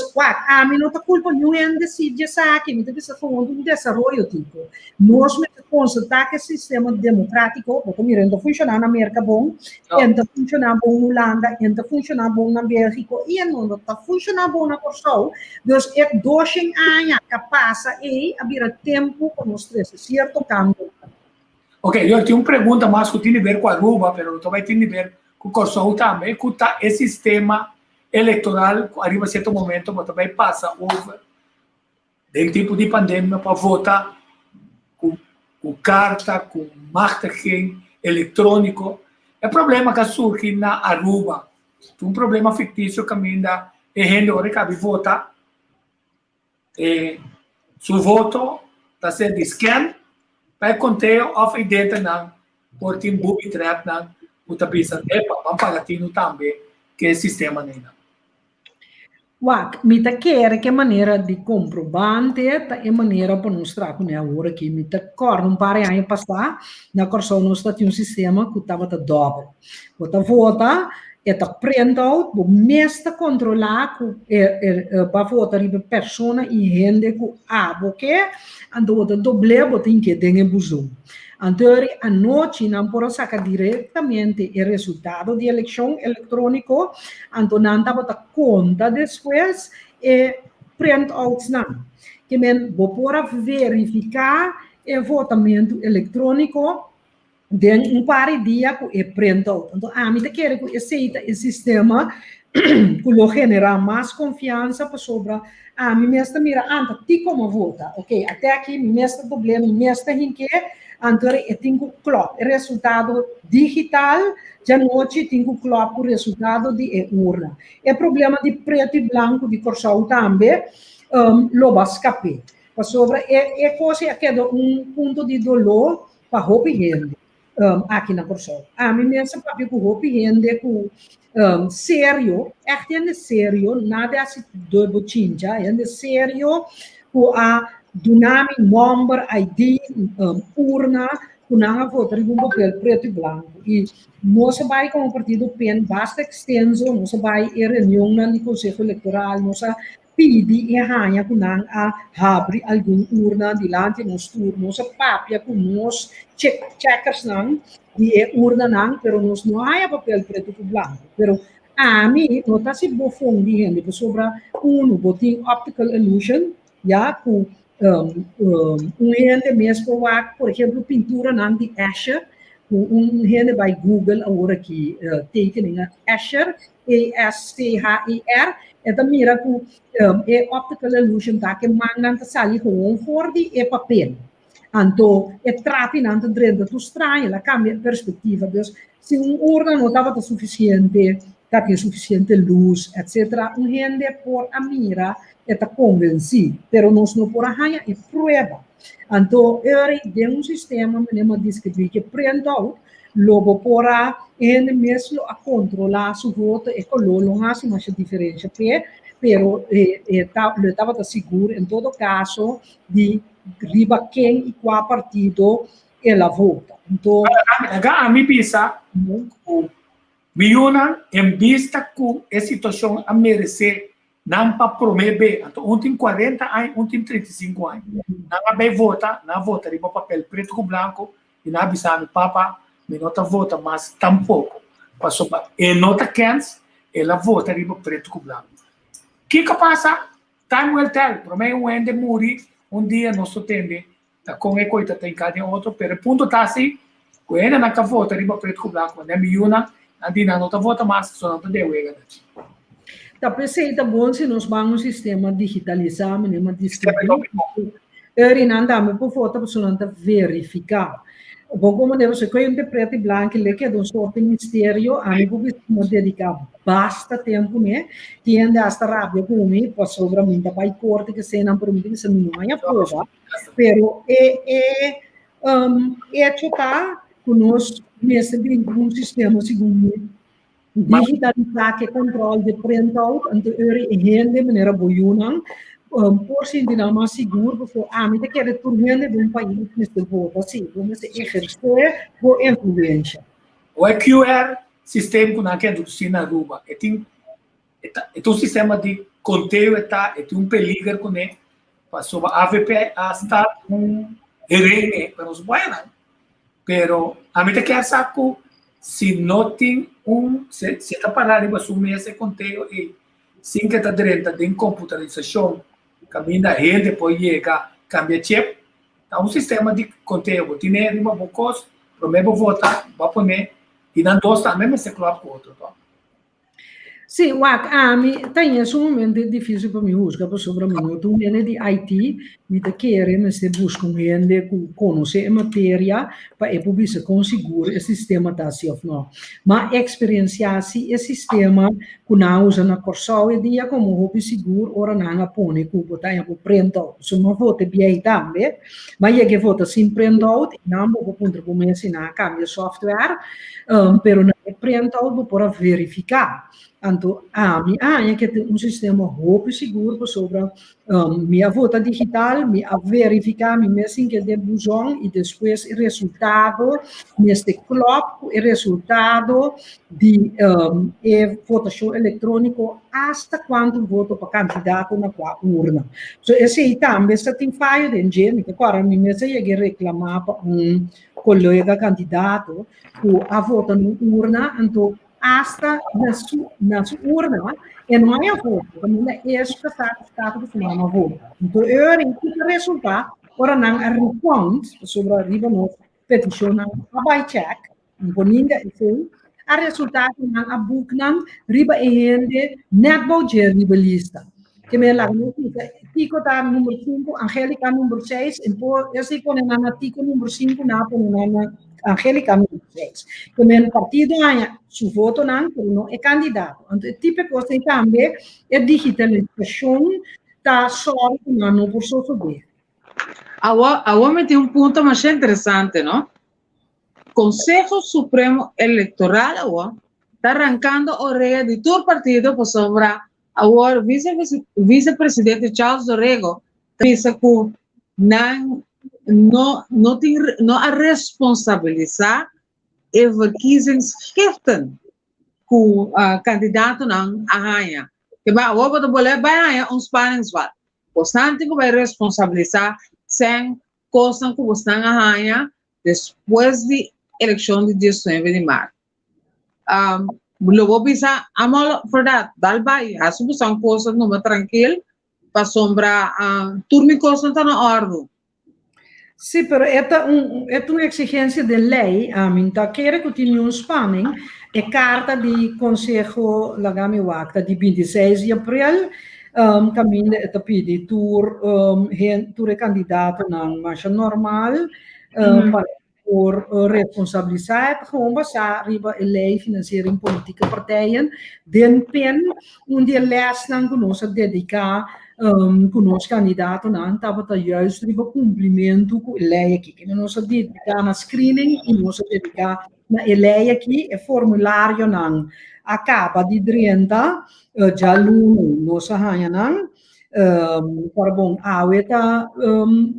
a mim não está culpa nenhuma decidir isso aqui, mas está falando de desenvolvimento tipo. Nós constatar que o sistema democrático, porque mirando funcionar na América bom, ainda funcionar bom na Holanda, ainda funcionar bom na Bélgica, e não está funcionar bom na Portugal. Então, é 2 anos que passa e havia tempo para nós ter certo cambio. Ok, eu tenho uma pergunta mais que tem a ver com a Aruba, mas também tem a ver com o Kosovo também, que está esse sistema eleitoral, arriba a certo momento, mas também passa over do tipo de pandemia para votar com carta, com machtiging eletrônico. É problema que surge na Aruba. Tem um problema fictício que ainda é gente que cabe votar. Seu voto está sendo scan, para conteúdo of identa não, por tem booby trap não, puta pisa vamos pagatino também que é sistema não. Me quer que maneira de comprovante é maneira para mostrar com agora aqui me cor não para aí passar na corção nós tem um sistema que estava da dobro, bota vota eta printout, o mesta controlar para votar a pessoa e gente que porque ando o doble botin que tem buzum. Então, a noite não pode sacar diretamente o resultado de eleição eletrônico, então não estava conta depois e printouts não. Que men vou verificar o votamento eletrônico Den par de dias que é printout. Então, a mim quer que aceita esse sistema que lo genera mais confiança para sobre a mim mesma mira anta ti como vota, ok? Até aqui me mesmo problema, me mesmo hinque, então eu tenho clock, resultado digital, já noite tenho clock o resultado de urna. É problema de preto e branco de Corsau também, lo vai escapar. Para sobre é coisa que é ponto de dolor para roupa gente. Aqui na Corsau. A mim mesmo papi com roupa gente com sério, é sério, nada assim do botinha, é sério com a dynamic number ID urna com a votar em papel preto e branco. E nós vai com o partido PEN basta extenso, nós vai em reunião no Conselho Eleitoral, nós pedi e arranha com a abrir alguma urna dilante nos turnos, a papia com nós checkers não de urna não, pero nós não há papel preto e branco. Pero a mim não está se bofão de gente sobre botin optical illusion, já com gente mesmo por exemplo pintura não de Escher, gente vai Google agora aqui tekeningen Escher, ESCHER. Então, mira que é optical illusion tá que mangan tá sali gewoon voor die é papel. Então, é trapi não tá dentro do estranho, ela cambia a perspectiva. Dus, se urna não estava suficiente, tá que suficiente luz, etc. Gente por a mira é tá convencido, pero nós não por arranha é prueba. Então, tem sistema mesmo descrever que printout logo porá ele mesmo a controlar seu voto e colocar uma diferença, pero estava seguro em todo caso de riba quem e qual partido ela vota. Então, a mim pensa, Miuna em vista que a situação a merecer não para promover, então um tem 40 anos, um tem 35 anos, não vai votar, não vota riba papel preto com branco e não avisa papa me nota vota, mas tampouco passou para e nota quentes, ela vota riba preto com branco. Que passa? Time will tell. Para mim, um ende muri, dia nós tende, tá com a coisa tem cada outro, pero ponto tá assim, o ende não tá vota riba preto com branco, né? Miuna, andi não tá vota, mas só não deu ega. Tá preceita bom se nós vamos sistema digitalizar, mesmo distribuir. Não dá por votar, para não verificar. Bom, como devo ser, quando eu preto e branco, ele que é um sorte de mistério, a mim vou dedicar basta tempo, né? Que ainda está rápido comigo, passou para mim, para ir corte, que se não permite, que se não é prova. Pero chutar conosco, nesse um sistema segundo digitalizar que controle de printout, então gente de maneira boa, por si de mais seguro, porque a mim quer retornar de país neste voto, assim, como se exercer a influência. O QR sistema que não quer do na Aruba, é um sistema de conteúdo, é um peligro com ele, passou a AVP a estar reine para os boianos, pero a mim quer saber se não tem se está parado para assumir esse conteúdo e sem que está dentro de computarização, caminha a gente depois chega, cambia chip, é um sistema de conteúdo, tem uma boa coisa, primeiro votar, vai poner, e não dois também, mas se coloca com outro. Sim, a mim tem esse momento difícil para mim, porque sobre mim, eu estou de IT, me quero, mas se busca gente que conhece a matéria, para poder conseguir o sistema está assim ou não. Mas experienciar-se esse sistema que não usa na Corsau e dia como roupa seguro, ora não põe que botar em printout. Se não vota bem também, mas é que vota sem printout, não vou ponto como ensinar cambia software, pero não é printout para verificar. Então, a minha que tem um sistema roupa seguro sobre minha vota digital, me verificar me mesmo que de buzão e depois o resultado neste clock, o resultado de votação eletrônico hasta quando voto para candidato na urna. So, esse aí também está tem falha de gente, que agora me mesmo ia reclamar para colega candidato que a vota na urna, então hasta na sua urna, e não é a voto, também é esse que está que não é a voto. Então, eu o resultado, ora não a responde sobre a riba nós petition by check, boninga ito, a resultato ng abuk ng riba ehende net voucher riba lista. Que me la tico ta número 5, Angélica número 6, en po esse pone na tico número 5 na pone na Angélica número 6. Que me partido haya su voto nan pero no é candidato. Então, tipo coisa também é digitalização tá só no por sobre. Agora tem ponto mais interessante, não? Consejo Supremo Eleitoral agora está arrancando a orelha de todo partido para sobrar agora vice-presidente Charles Dorrego diz que não a responsabilizar e verkiezingsgiften que o candidato não arranha. Que vai agora vai arranhar spanningsveld. Bastante que vai responsabilizar sem coisa que você não arranha depois da eleição de 19 de março. Luego bisa amal for that dalbai asu são coisas numa tranquilo para sombra turmi coisas tá na ordem. Sim, pero é uma exigência de lei, então quer que tenha spanning, é carta de Conselho Lagami Wacta de 26 de abril, caminho é pedir tur candidato na marcha normal, para por responsabilidade gewoon basar riba a lei financiering politieke partijen den pen onde les dan conosco dedicar conosco candidato nan tabata juist riba cumprimento com lei aqui que nós dedicar na screening e nós dedicar na lei aqui é formulário nan acaba de 30 já luno nós arranha nan para bom, está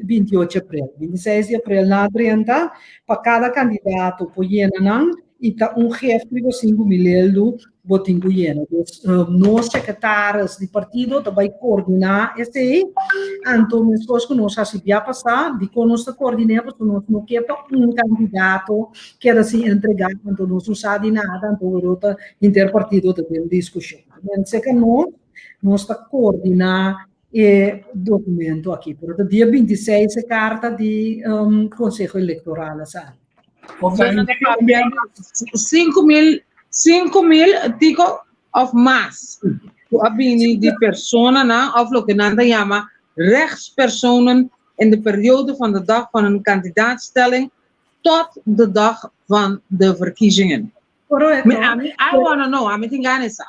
28 de abril, 26 de abril na 30, para cada candidato poiena não, e está gefe de 5 mil botim poiena. Nós secretários de partido também coordenar esse aí, então nós que nós assim já passar, de que nós coordenamos, nós não queremos candidato que era se entregar, então nós não sabe nada, então outra interpartido também discussão. Mas se que nós está coordenar o documento aqui. Portanto, dia 26 é carta de Conselho Eleitoral, sabe? 5 mil digo of mass. A bini de persona of lo que nanda chama rechtspersonen in de periode van de dag van een kandidaatstelling tot de dag van de verkiezingen. Correcto. I want to know, I'm thinking essa.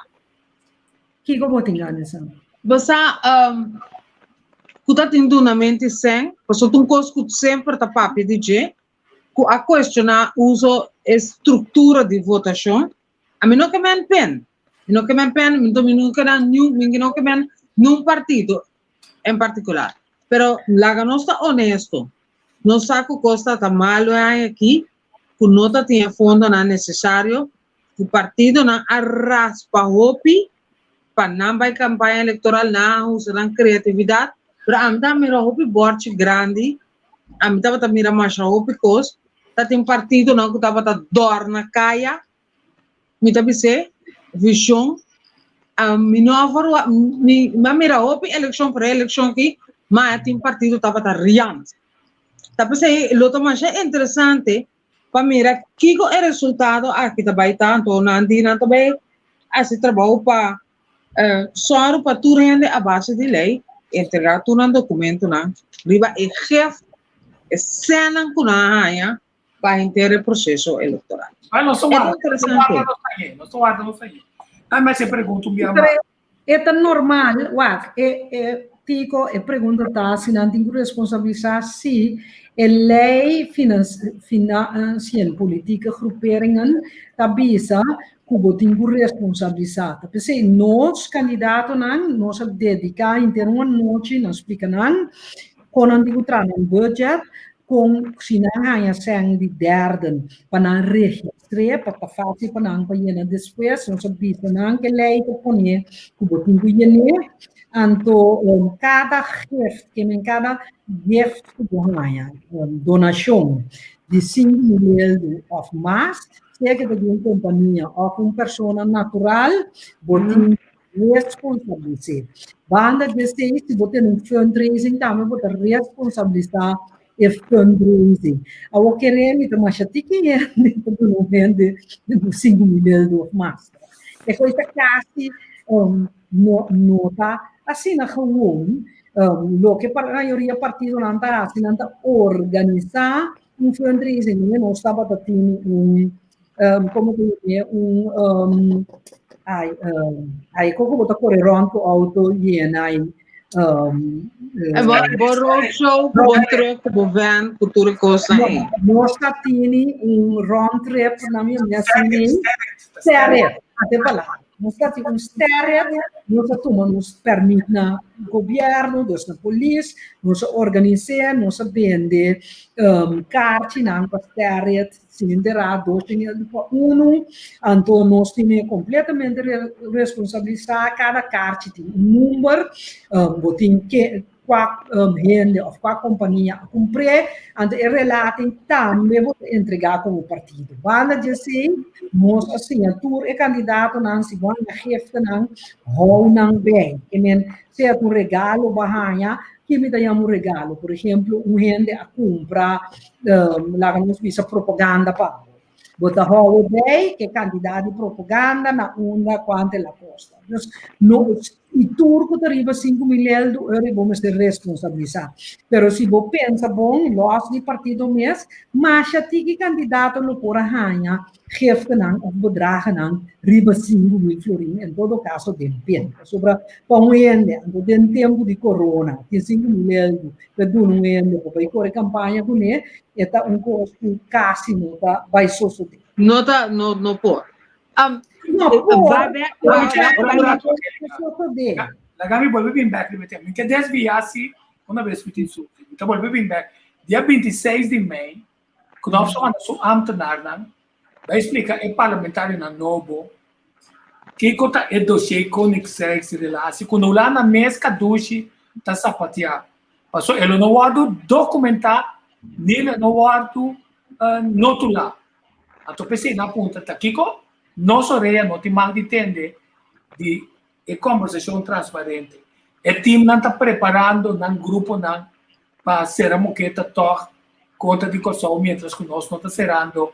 Que como tingane essa? Basta kuta tindu na mente sem, paso tum cos que sempre tá papi DJ, ku a questionar uso estrutura de votação, a mim não que men pen, não que men pen, não que dan não que men num partido em particular. Pero la ganosta honesto, não saco costa tá malo aqui, ku nota tinha fundo na necessário, o partido na arraspa hopi para não vai campanha eleitoral não usando criatividade para anda mira hopi borte grande anda tava mira mais hopi cos tá tem partido não que tava dor na caia me tá bise visão me não me mira hopi eleição para eleição que mas tem partido tava riando tá bise luta mais interessante para mira que é o resultado aqui tá vai tanto na andina também esse trabalho para só para tu rende a base de lei, entregar tu um documento na, riba e chefe, cena com a rainha para inteiro o processo eleitoral. Mas nós somos interessante. Nós somos mas você pergunta minha É normal, Tico, a pergunta está se não tem responsabilidade se a lei financial política groeperingen está bisa que tem responsabilidade. Porque nós candidatos nós dedicar inteiro uma noite nós explicamos com antigo budget com se não ganha sang de derde para registrar para fazer para não pagar depois nós bisa não que lei que põe que tem que então, cada gift, cada gift ganha donação de 5 mil of mais, seja de uma companhia ou uma pessoa natural, botem responsabilidade. Banda de se você tem fundraising, também botar responsabilidade e fundraising. Ao querer me tomar chatiquinha, não vende 5 milhões de mais. É coisa quase nota assim na gewoon, lo que para a maioria partido não está assim, não está organizar fundraising, não estava tendo como que é aí como botar correron com auto e aí roadshow, truck, van, cultura coisa aí. nós temos round trip na minha assim, sério, até falar. Nós temos sério, nós tomamos permite na governo, dos na polícia, nós organizamos, nós vende cartas na sério, cilindrado, então nós temos completamente responsabilizar cada carta tem número, botin que qual rende ou qual companhia a cumprir, então é relato também vou entregar como partido. Vale dizer, nós assinatura e candidato não se vão na gefe não, ou não bem, que men se é regalo bahaya, que me dá regalo, por exemplo, rende a comprar, lá nos visa propaganda para botar holiday, que é candidato de propaganda na onda quanto ela custa. Então, e turco deriva 5 milhões de euros e vamos ter responsabilizar. Mas se você pensa, bom, nós de partido mês, mas já tem candidato no por a ranha, geeft não, ou bedragen não, riba 5 mil florin, em todo caso, depende. Sobre pão-ende, no tempo de corona, tem 5 milhões de dono-ende, para ir com a campanha com ele, está custo quase não vai suceder. Não pode. La Gami vuelve bien back, que desviasse uma vez que tem isso. Então vuelve bien back. Dia 26 de maio, quando nós somos ambtenaar, vai explicar é parlamentário na Novo que conta é dossiê com exerce relação quando lá na mesa caduche tá sapatear. Passou ele não guardo documentar nem não guardo notular. Então pensei na ponta tá Kiko nosso rei não tem mal de entender de conversação transparente. O time não está preparando um grupo não para ser a moqueta toque conta de coisa, mientras que nós não está serando o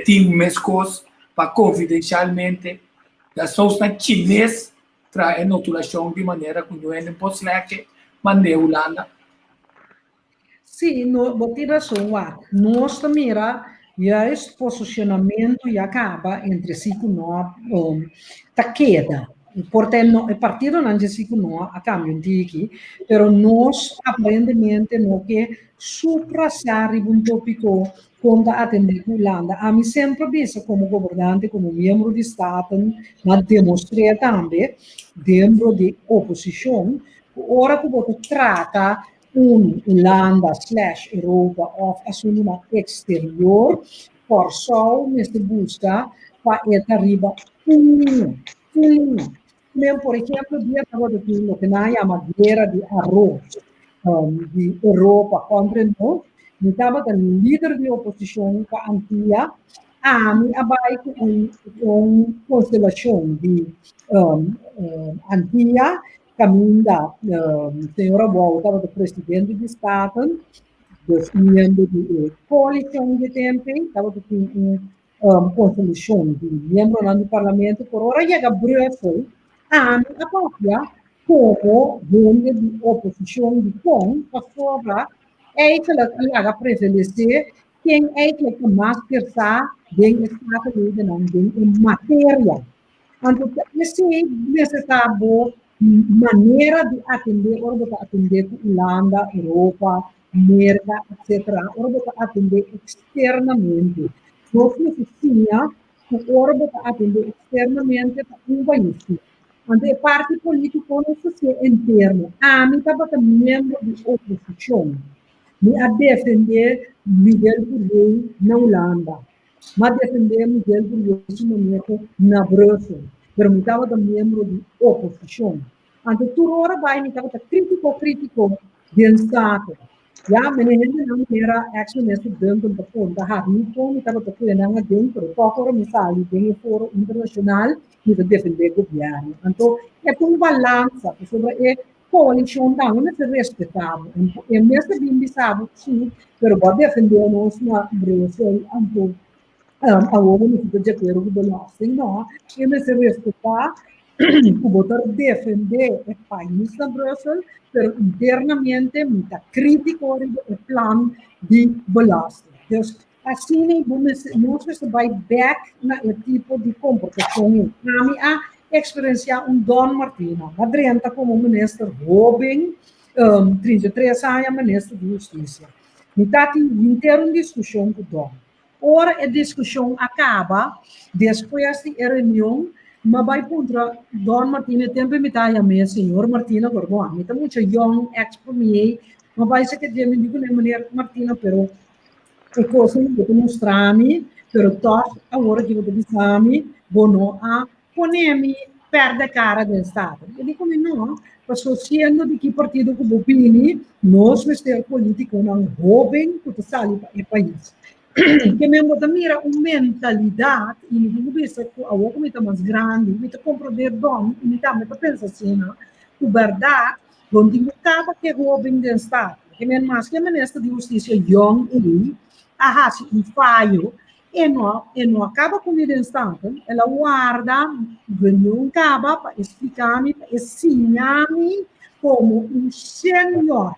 time mescos para confidencialmente das pessoas na chinês trazer notulação de maneira que não é impossível mandar Holanda. Sim, você tem razão. Nós também já esse posicionamento já acaba entre si que nós queda. Portanto, o partido não diz que nós a cambio de aqui, mas nós aparentemente não que suprasar um tópico quando atender a Holanda. A mim sempre pensa como governante, como membro de Estado, mas demonstrar também dentro de oposição, ora que você trata Holanda/Europa ou assunto exterior, por só neste busca para arriba mesmo, por exemplo, dia estava do que na chama guerra de arroz de Europa contra nós, estava o líder de oposição para Antilha, abaixo uma constelação de Antilha, caminho da senhora Volta, o presidente do Estado, dos membros da coalição de tempo, estava uma constelação de membros do parlamento, por hora chega a Bruxelas, a própria como vende de oposição de com a sobra é que ela prevalecer quem é que mais pensar bem está de não bem em matéria. Então esse necessário maneira de atender Holanda, Europa, América, etc. Ora atender externamente. Nós necessitamos que atender externamente para um país. Então, a parte política não é interna. Me estava membro de oposição. Me a defender Miguel Burgues na Holanda. Mas defender Miguel Burgues na Bruxelas. Mas me estava membro de oposição. Então, toda hora vai, me estava crítico do Estado. Já, mas não era action nesse dentro da conta. Me estava tocando dentro. Qualquer mensagem vem do fórum internacional. De defender o governo. Então, é uma balança sobre coalição também é respeitável. E mesmo bem sabe, sim, mas pode defender nós na Brasil, agora não fica de acordo com o belasting, não. E me se respeitar, o botar defender o país na Brasil, mas internamente está crítico do plano de belasting. Então, assim, nós vai back na tipo de comportação. A experiência Don Martino, Adriana como ministro Robin, 33 anos ministro de Justiça. Então, inteira discussão com Don. Ora, a discussão acaba, depois da reunião, mas vai contra Don Martino, tempo metade a mim, senhor Martino, agora, está muito young, ex-premier, mas vai ser que eu me digo, mulher Martino, pero e coisa que eu mostrar-me, pero todos agora que eu dizer-me, bono a poner-me perto da cara do Estado. Eu digo, não, porque sendo de que partido que eu opini, nós, Ministério Político, não roubem que sai para o país. Que mesmo da mira uma mentalidade, e não pensa que a outra está mais grande, me está compreender dom, e me está pensar assim, não? A verdade, não tem nada que roubem do Estado. Que mesmo mais que a ministra de Justiça, young e arrasta falho, e não acaba com o Estado, ela guarda, não acaba para explicar-me, para ensinar-me como senhor.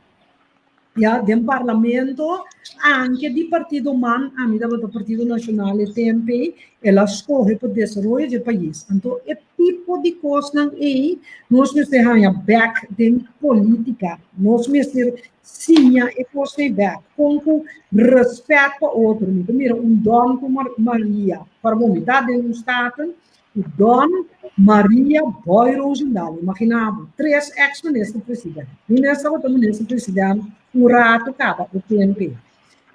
Del Parlamento, anche di Partido Man, a mim do Partido Nacional e TNP, ela escolhe para o desenvolvimento do país. Então, é tipo de coisa aí, nós temos que ter back de política, nós temos que ter sim, é coisa back, com respeito ao outro. Mira, Dom como Maria, para a vontade de Estado, Dom Maria Boy Rosendahl, imaginava, 3 ex-ministros presidente. Nessa outra ministro presidente, o rato acaba, o PNP.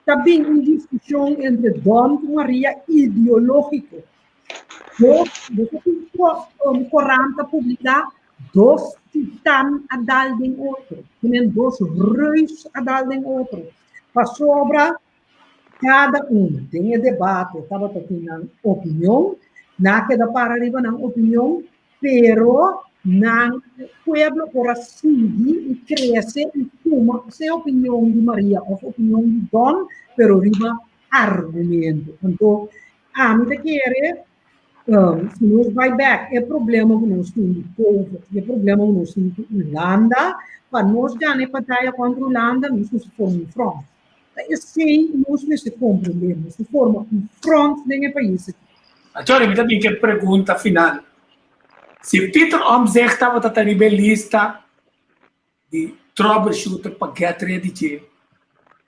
Também uma discussão entre Dom e Maria ideológico. Você corranta publicar 2 titãs a dar de outro, nem 2 reis a dar de outro. Para sobra, cada tem debate, estava tendo opinião, na queda para arriba na opinião, pero na pueblo por seguir e crescer e fuma se opinião de Maria ou opinião de Don, pero arriba argumento. Então, a mim quer se nós vai back, é problema que nós temos de povo, é problema que nós temos de Irlanda, para nós ganhar batalha contra a Irlanda, nós temos que formar um front. Assim, nós temos que compreender, nós temos que formar um front dentro do país. Agora, me dá bem que pergunta final. Se Peter Omtzigt estava a rebelista de troubleshooter para get ready de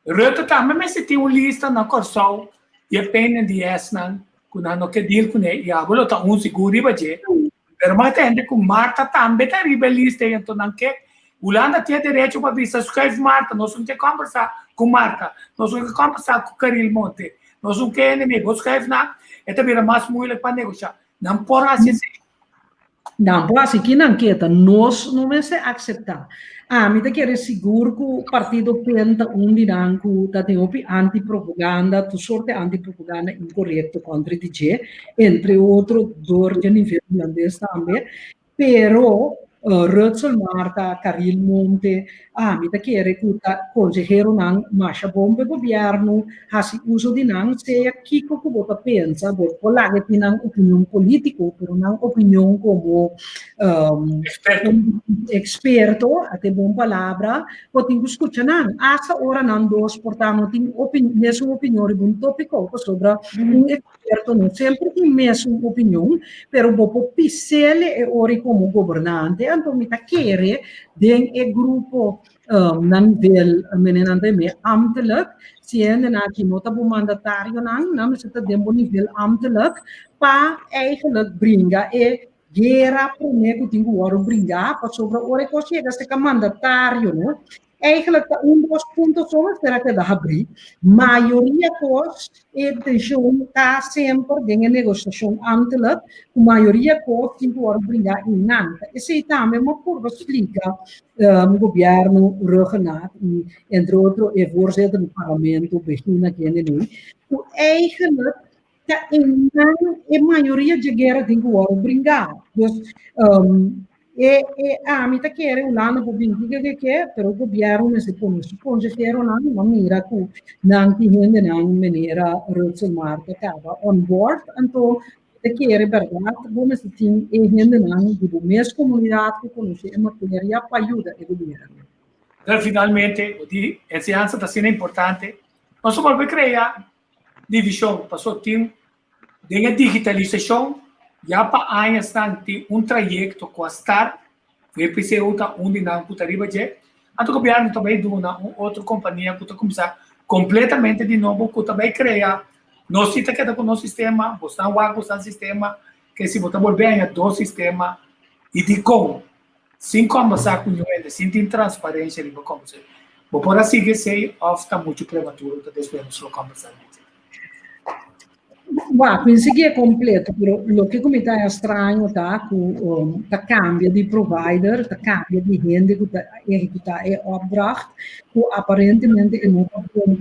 Rutte também, mas se tem uma lista na Corsol e a pena de Esnan, quando não quer deal com ele, e a bola está seguro para je. Pero mas tem com Marta também está rebelista, então não quer. Holanda tem direito para ver se escreve Marta, nós não temos que conversar com Marta, nós não temos que conversar com Caril Monte, nós não queremos inimigo, nós escreve nada. É também mais muito para negociar. Não pode assim. Não, assim que não queda, nós não vamos aceitar. A mim quer seguro que o partido tenta dirão que tem anti-propaganda, tu sorte anti-propaganda incorreto contra o DJ, entre outros, dor de nível holandês também, pero Rutzel Marta, Caril Monte, mim quer que o consejero não marcha bom para o governo, assim uso de não ser aqui que o bota pensa, por colar que não opinião política, pero não opinião como experto, até bom palavra, pode escutar não, essa hora não dos portanto tem mesma opinião de um tópico sobre experto, não sempre tem mesma opinião, pero vou pisele e ori como governante, então me quer den e grupo nan vel menenante me ambtelijk sien na ki nota bu mandatario nan zit den bo nível ambtelijk pa eigenlijk bringa e gera prone ku tingu waro bringa pa sobre ore ko chega se ka mandatario no eigenlijk dos puntos sobre será que da abrir maioria cos e deixou tá sempre den negociação ambtelijk a maioria cos tingu waro bringa in nanta e se também uma curva explica governo regionaal e entre outros é voorzitter do parlamento begin aqui nu o eigenlijk a maioria de guerra tem que brincar. Dus, a mim tá querendo lá no bobinho que pero o governo se põe lá uma mira que não tinha não maneira Rutselmar que estava on board então te quer verdade como se tem gente não de mesma comunidade que conhece a matéria para ajudar o governo. Então, finalmente, a ciência está sendo importante. Nós vamos criar divisão, passou tem a digitalização, já para anos tem trajeto com a STAR, que precisa usar não putaria de, a governo também de uma outra companhia que está começar completamente de novo, que também criar. Nós estamos aqui com o nosso sistema, você está sistema, que se você volver a dois sistemas, e de como, sem conversar com ele, sem ter transparência, ele vai conversar. Por assim que sei, está muito prematuro, então devemos conversar. Penso que é completo, mas o que me está estranho tá que cambia de provider, cambia de gente que está executar a opdracht, que aparentemente é uma coisa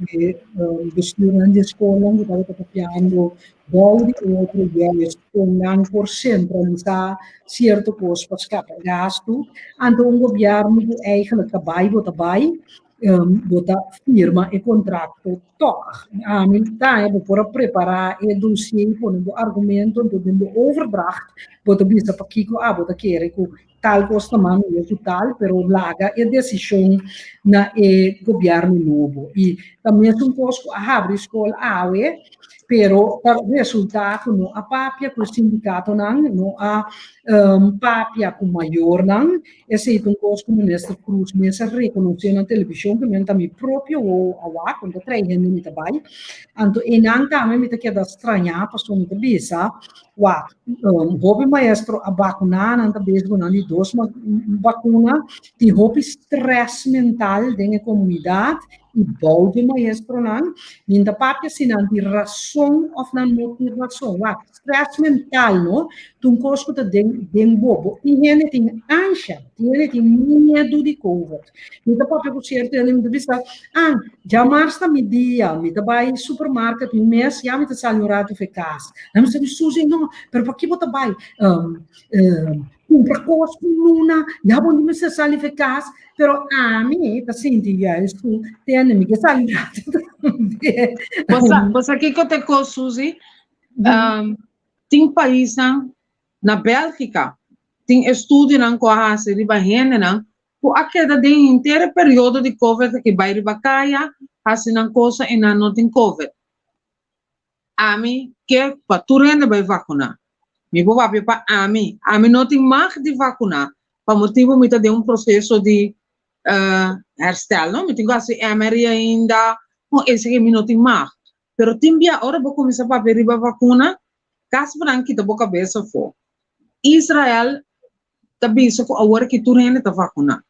que o estudante de escola que está copiando de outro dia, com por centralizar certo custo para escapar gasto, então o governo eigenlijk vai bota firma e contrato toch. A militare por preparar e dossier por o argumento do overdracht, bota bisa para kiko bota querer que tal costa mano e total, pero laga e decisão na governo novo. E também um costo a abrir escola pero o resultado no a papia com o sindicato não a papia com maior não esse um coisa que o ministro Cruz mesmo reconheceu na televisão que mesmo também próprio o quando traz gente me trabalha então e não também me que da estranha passou me bisa hobby maestro a vacuna não também com ali duas vacuna de hobby stress mental da comunidade e balde maestro não minha papia se não de razão ou não motivação stress mental não tu costo de bobo e ele tem ansia ele tem medo de covid minha papia por certo ele me disse já março me dia me vai supermercado mês já me está salurado eficaz não me diz Suzy não pero para que você vai compra coisas com luna já vou me ser eficaz pero a mim está sentindo isso tem amigo que salurado você aqui que eu te com Suzy tem país na Bélgica tem estudo não com a se riba rende não por a queda de inteiro período de covid que vai riba caia assim não coisa e não tem covid a mim que para tu rende vai vacinar me vou para a mim não tem mais de vacinar para motivo me de processo de herstel não me tem assim emery ainda esse que me não tem mais pero tem bia hora vou começar para ver riba vacuna caso branco que tá boa cabeça for Israel tá bisa com a hora que tu rende tá vacuna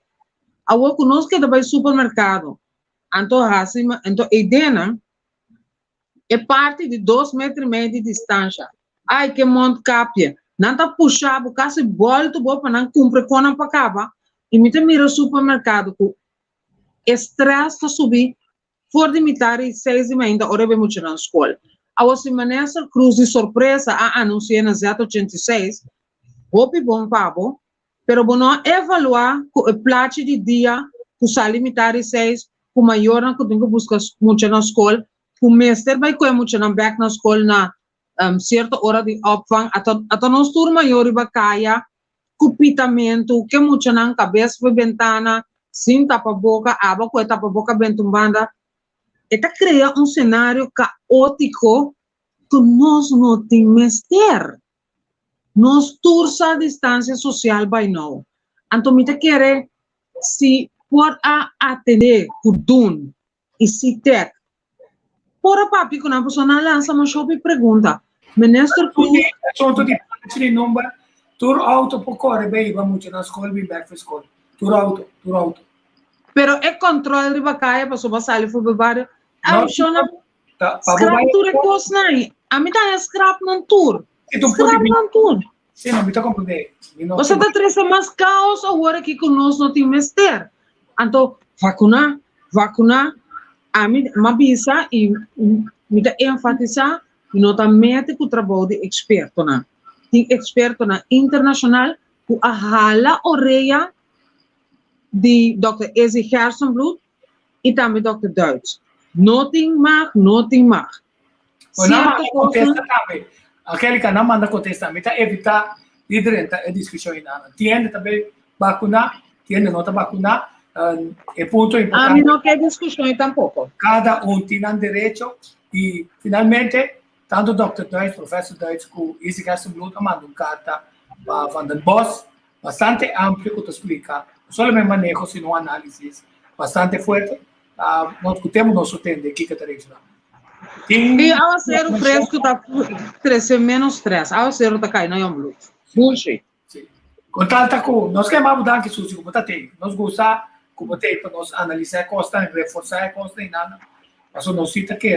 a hora conosco que tá vai supermercado então assim então ideia é parte de 2,5 metros de distância ai que monte capia não tá puxar o caso volta para não cumprir com a pacaba e me tem mira supermercado com estresse tá subir for de mitad e 6:30 hora vem muito na escola a você maneira cruz de surpresa a anunciar na Z86 hopi bom pabo pero bono evaluar com o plato de dia com sali mitad e 6 com maior que tenho que buscar muito na escola com mestre vai com muito na back na escola na certa hora de opvang ato nos turma maior e bacaia com pitamento que muito na cabeça por ventana sem tapa boca aba com tapa boca bentumbanda eta cria cenário caótico que nós não temos ter. Nós tursa a distância social by now. Então, me quer se por atender kudun e se ter. Por a papi que na pessoa lança uma shopping pergunta. Ministro Cruz. Assunto de parte número. Tour auto por correr bem, vamos na escola, bem back for escola. Tour auto. Pero é controle de bacaia para sua sair for beber. A chona scrap tour é coisa aí. A mim tá scrap não tour. Scrap não tour. Sim, não me tá compreendendo. Você tá trazendo mais caos agora que conosco não tem mestre. Então, vacunar. A mim, uma bisa e me tá enfatizar e não tá mete com o trabalho de experto na. Tem experto na internacional ku ahala orelha de Dr. Izzy Gersenbloed e também Dr. Duits. Nothing mag. O não manda contesta também. Aquele que não manda contesta também, tá evitar liderenta a discussão aí nada. Tiene também vacunar, tiene nota vacunar, é ponto importante. A mim não quer discussão tampouco. Cada tem direito e finalmente tanto o Dr. Duits, professor Duits, como Izzy Gersenbloed mandam carta para Van den Bos, bastante amplo que te explica, solamente manejo, sino análise bastante forte. Nós temos nosso tempo aqui que está E ao ser o fresco está crescendo menos stress, ao ser o está caindo em blood. Bullshit. Contanto com nós queremos dar que sujo como está tem, nós gostar como tem para nós analisar costa, reforçar costa e nada, mas nós cita que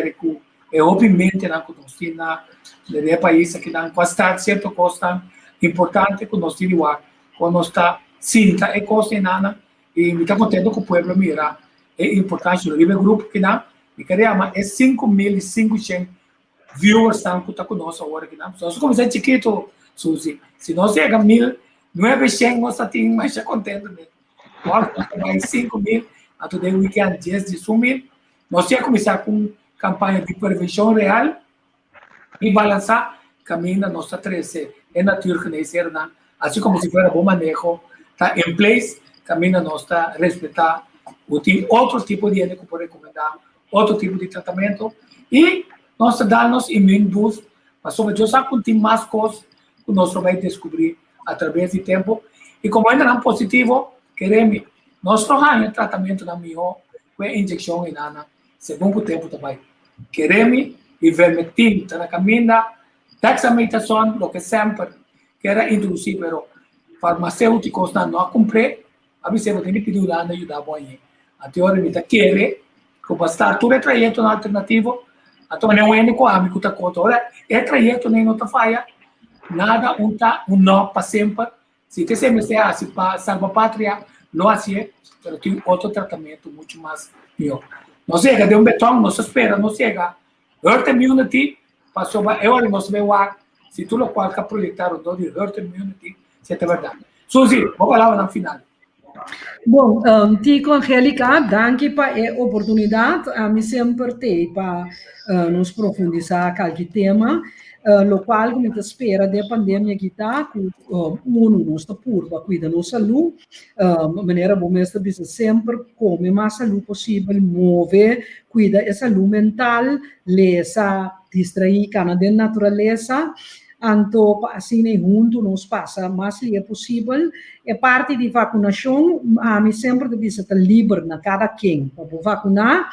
é obviamente na que nós temos na país que não quase certo costa importante que nós temos lá, quando nós está cinta é costa e nada e me está contento que o povo mira é importante o livre grupo que não me queria é 5.500 viewers estão que está conosco agora que não nós começamos chiquito Suzy se nós chega 1.900 nós estamos mais contente né agora nós temos 5.000 a todo o weekend 10 de 1.000 nós já começar com campanha de prevenção real e balançar caminho da nossa 13 é natural que nem ser não assim como se fosse bom manejo está em place caminho nossa respeitar outro tipo de que pode recomendar, outro tipo de tratamento e nós damos immune boost, mas sobre isso sabe que tem mais coisas que nós vamos descobrir através do tempo e como ainda não é positivo, queremos nós trabalhamos em tratamento da melhor com injeção e nada, segundo o tempo também. Queremos ivermectina, está na caminho da dexamethasone, o que sempre quer introduzir, mas farmacêuticos não a cumprir, a você tem que pedir lá na ajuda a banho. A teoria está querer que bastar tudo é trajeto na alternativo, a tua não é único amigo tá conta, ora é trajeto nem outra falha, nada um não para sempre. Se te sempre se assim para salvar a pátria, não assim, mas tem outro tratamento muito mais pior. Não chega de betão, não se espera, não chega. Herd immunity passou para eu não sei lá, se tu lo qual que projetar o do herd immunity, se é verdade. Suzy, vou falar no final. Bom, Tico Angélica, danke para a oportunidade. A mim sempre tem para nos profundizar qualquer tema, lo qual como te espera da pandemia que está, nós está por para cuidar da nossa saúde, maneira bom mesmo bisa sempre come mais saúde possível, mover, cuida da saúde mental, lesa, distrair com a natureza. Anto assim junto nos passa mais que é possível é parte de vacinação a mim sempre deve estar livre na cada quem para vacinar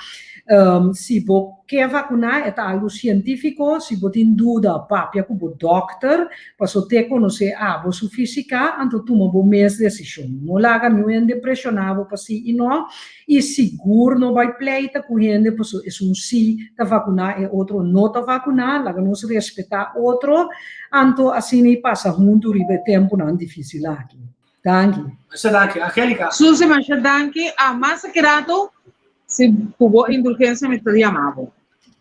se você quer vacinar é algo científico se você tem dúvida papia com o doctor para você conhecer a sua física então toma uma boa decisão não larga nenhum depressionado para si e não e seguro não vai pleita com gente para é um sim tá vacinar é outro não tá vacinar larga não se respeitar outro então assim passa junto e tempo não difícil aqui danke Angélica Suzy mas danke a massa querato se cubo indulgência me está chamando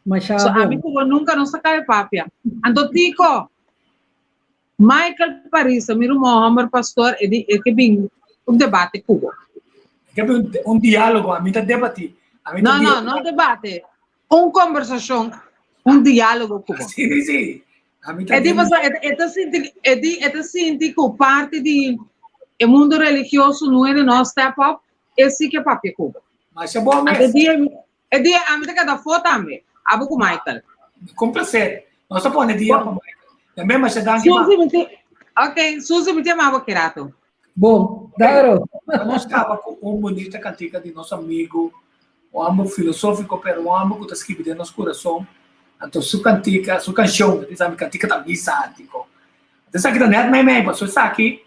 mas so, a mim cubo nunca não saca papia então Tico Michael Paris meu irmão pastor é que bem debate cubo que diálogo a mim tá debater não debate conversação diálogo cubo sim é tipo é senti que parte de o mundo religioso não é no step up esse que é papia cubo mas é bom mesmo é dia a mim tá cada foto também abu com Michael com prazer nós só põe dia com Michael também mas é danke ok Suzy me chamava querato bom daro nós estava com bonita cantiga de nosso amigo um amo filosófico pero um amo que está escrito no nosso coração então sua cantiga sua canção diz a cantiga também sático então aqui não é mais passou isso aqui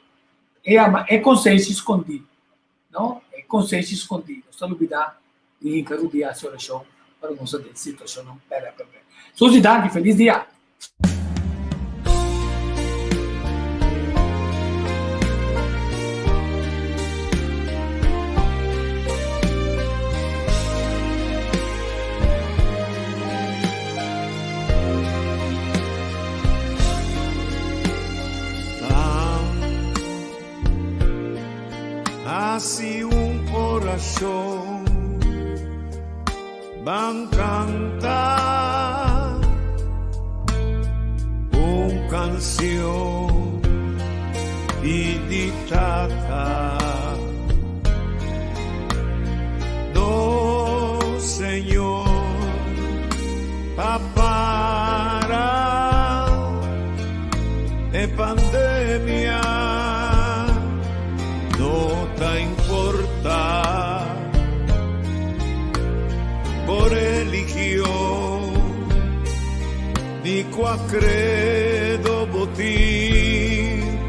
é consciência escondido não é consciência escondido só olvidar e encarar o dia a oração para nossa situação não pera Suzy danke feliz dia corazón van a cantar una canción dedicada. No, Señor, para de pandemia no te importa por religión ni qua credo botín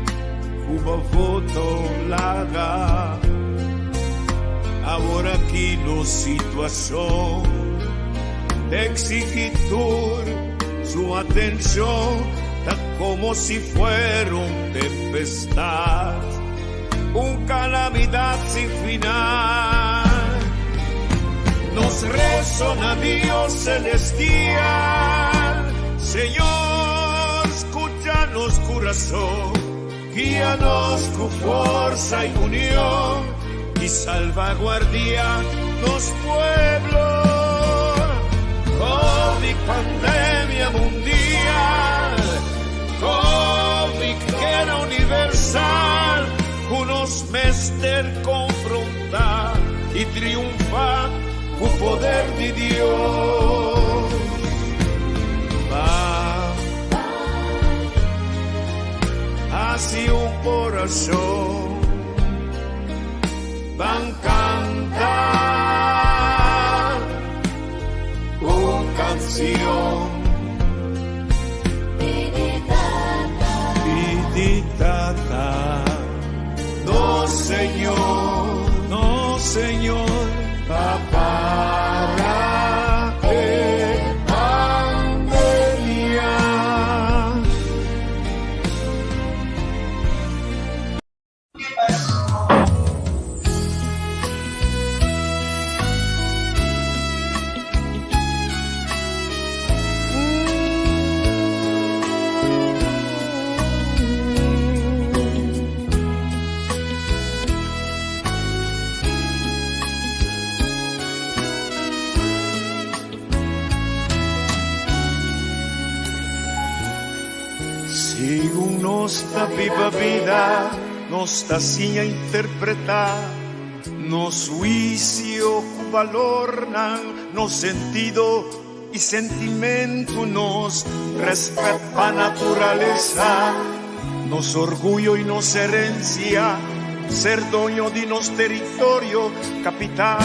cuba voto laga ahora aquí no situación de exigir su atención como si fuera una tempestad, una calamidad sin final. Nos resona Dios celestial, Señor, escúchanos corazón, guíanos con fuerza y unión y salvaguardia los pueblos. COVID, pandemia mundial, COVID, guerra universal, unos mester confrontar y triunfar con poder de Dios. Va hacia un corazón, van a cantar una canción. No, Señor, no, Señor, para de pandemia. Si uno está viva vida, nos está sin a interpretar, nos juicio valornan, nos sentido y sentimiento, nos respeta naturaleza, nos orgullo y nos herencia, ser dueño de nos territorio, capital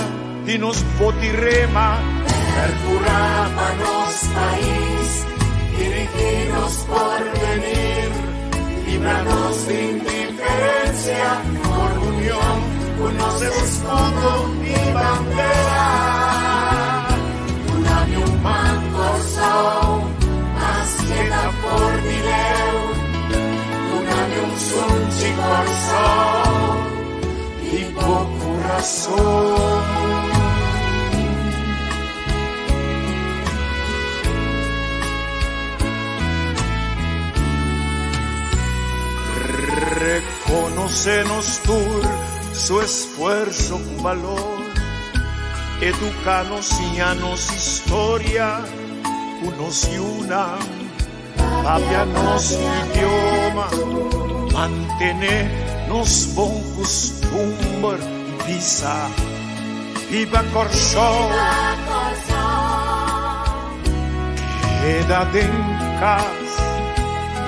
de nos potirrema, Percurama nos país, dirigirnos por venir, líbranos de indiferencia, por unión, unos escudo y bandera. Unami un manco sol, más queda por Dileu, unami un sunchi corazón y por corazón. Reconocenos tú su esfuerzo con valor, educanos y anos historia, unos y una, papianos idioma, mantenernos bon costumbre, visa, viva Corso, quédate en casa,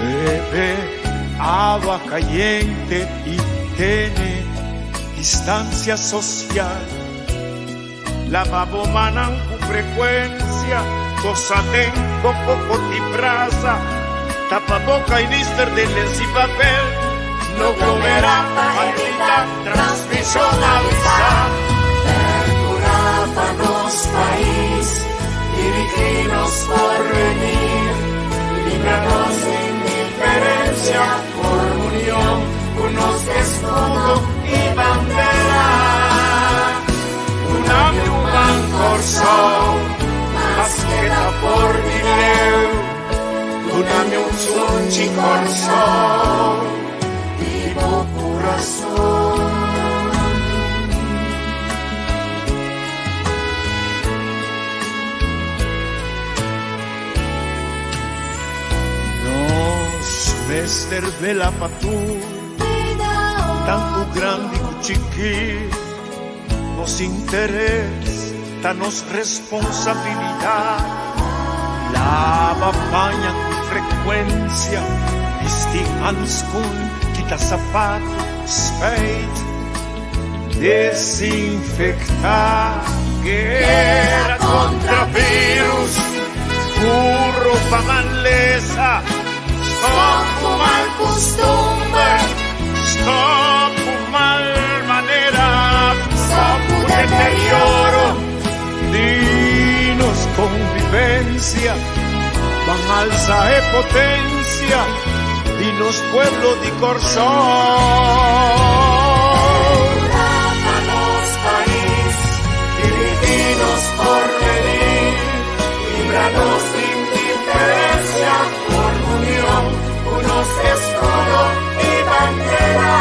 bebé. Agua caliente y tiene distancia social. Lavabo manan con frecuencia, cosa tengo poco de brasa, tapaboca y lister de lens y papel, no volverá a evitar transmisión avisar. Percurábanos país, dirigirnos por venir, líbranos de indiferencia, por unión, unos escudo y bandera. Unami un corso, más queda por Dileu, unami un sunchi corso, vivo corazón. Mester Bela Patu, tanto grande e chiquito, nos interesse, ta nos responsabilidade. Lava, banha com frequência, vestir handschoen, quita sapato, speit, desinfectar, guerra contra vírus, burro pa maleza, stop o mal costume, stop o mal maneira, stop o deterioro, dinos convivencia, van alza e potencia, dinos pueblo di Corsol. Divididos por venir, líbranos de indiferencia, por unión, unos escudo y bandera.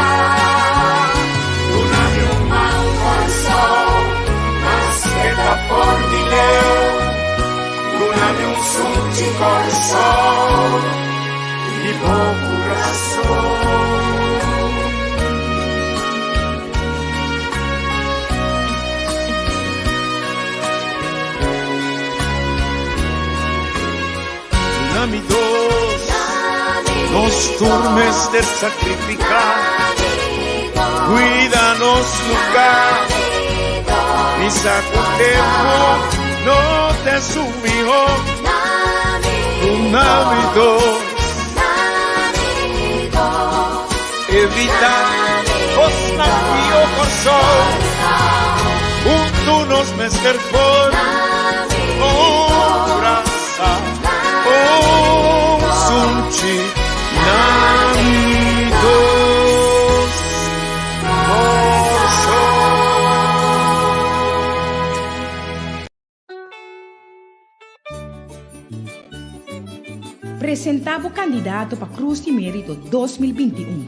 Una de un mal corazón, más que por dinero, una de un sunchi corazón y poco razón. Amigos, nos turmes de sacrificar, cuídanos lugar, y sacudemos, no te sumió, un amigos, evita, os navío por sol, junto nos mesquerpon, braza. Sunchi Namitos Presentava o candidato para Cruz de Mérito 2021.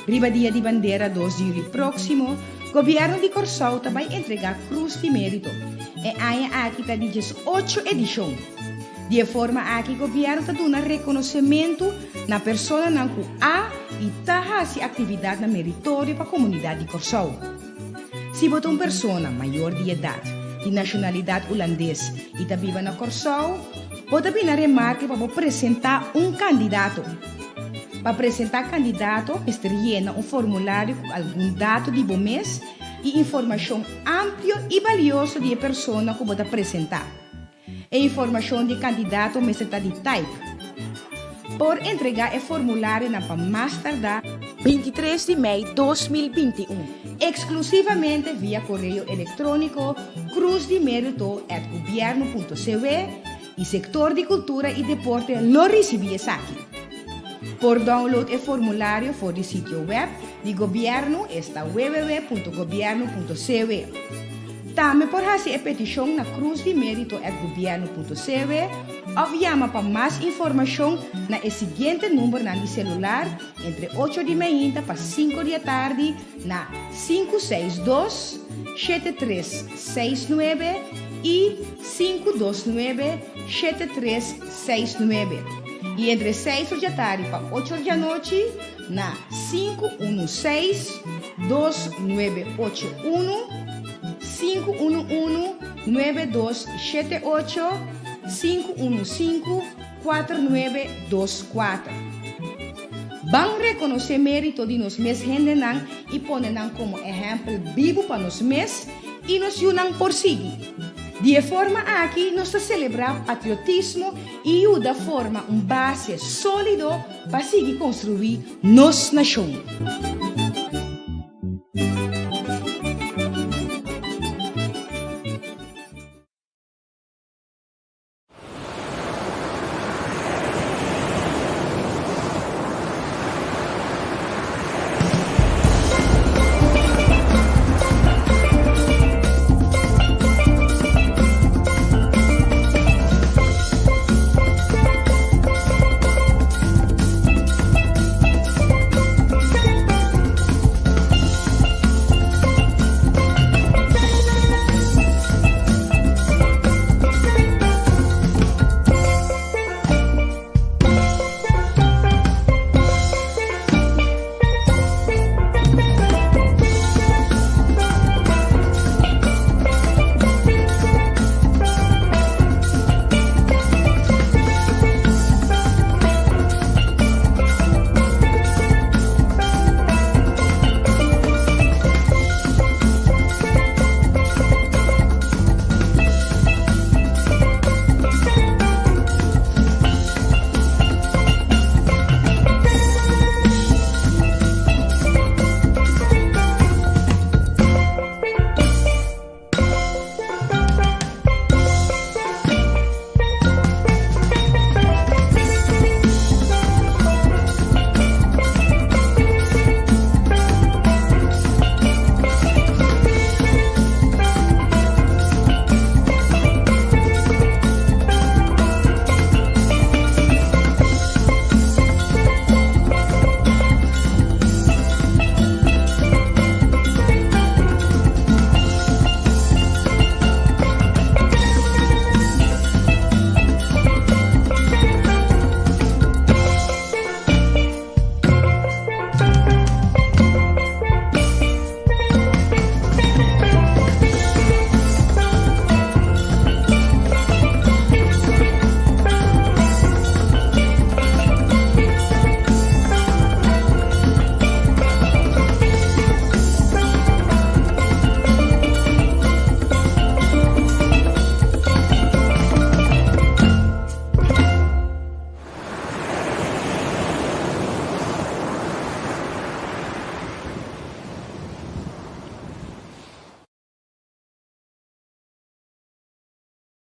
Riba dia de bandeira 2 de julho próximo, governo de Corsol vai entregar Cruz de Mérito. E a aqui está de 18 edição. De forma que o governo está dando reconhecimento na pessoa que há e está fazendo atividade na meritória para a comunidade de Corsol. Se você é uma pessoa maior de idade, de nacionalidade holandesa e está viva na Corsol, pode vir na remarca para apresentar um candidato. Para apresentar candidato, você llena um formulário com algum dado de bom mês e informação ampla e valiosa de pessoa que você apresentar. A informação de candidato me está de type. Por entregar o formulário na mais tardar 23 de maio 2021, exclusivamente via correio eletrônico cruzdemerito@governo.cv e setor de cultura e deporte lo recebia aqui. Por download o formulário for o sítio web de governo está www.governo.cv. Também por fazer a petição na cruzdemerito@governo.cv ou chama para mais informação na seguinte número de celular entre 8 de manhã para 5 da tarde na 562-7369 e 529-7369 e entre 6 da tarde para 8 da noite na 516-2981 511-9278 515-4924. Bang reconhecer mérito de nos mes gente nan e ponen como exemplo vivo para nos mes e nos yunan por seguir. De forma aqui nos celebrar patriotismo e da forma base sólido para seguir construir nossa nação.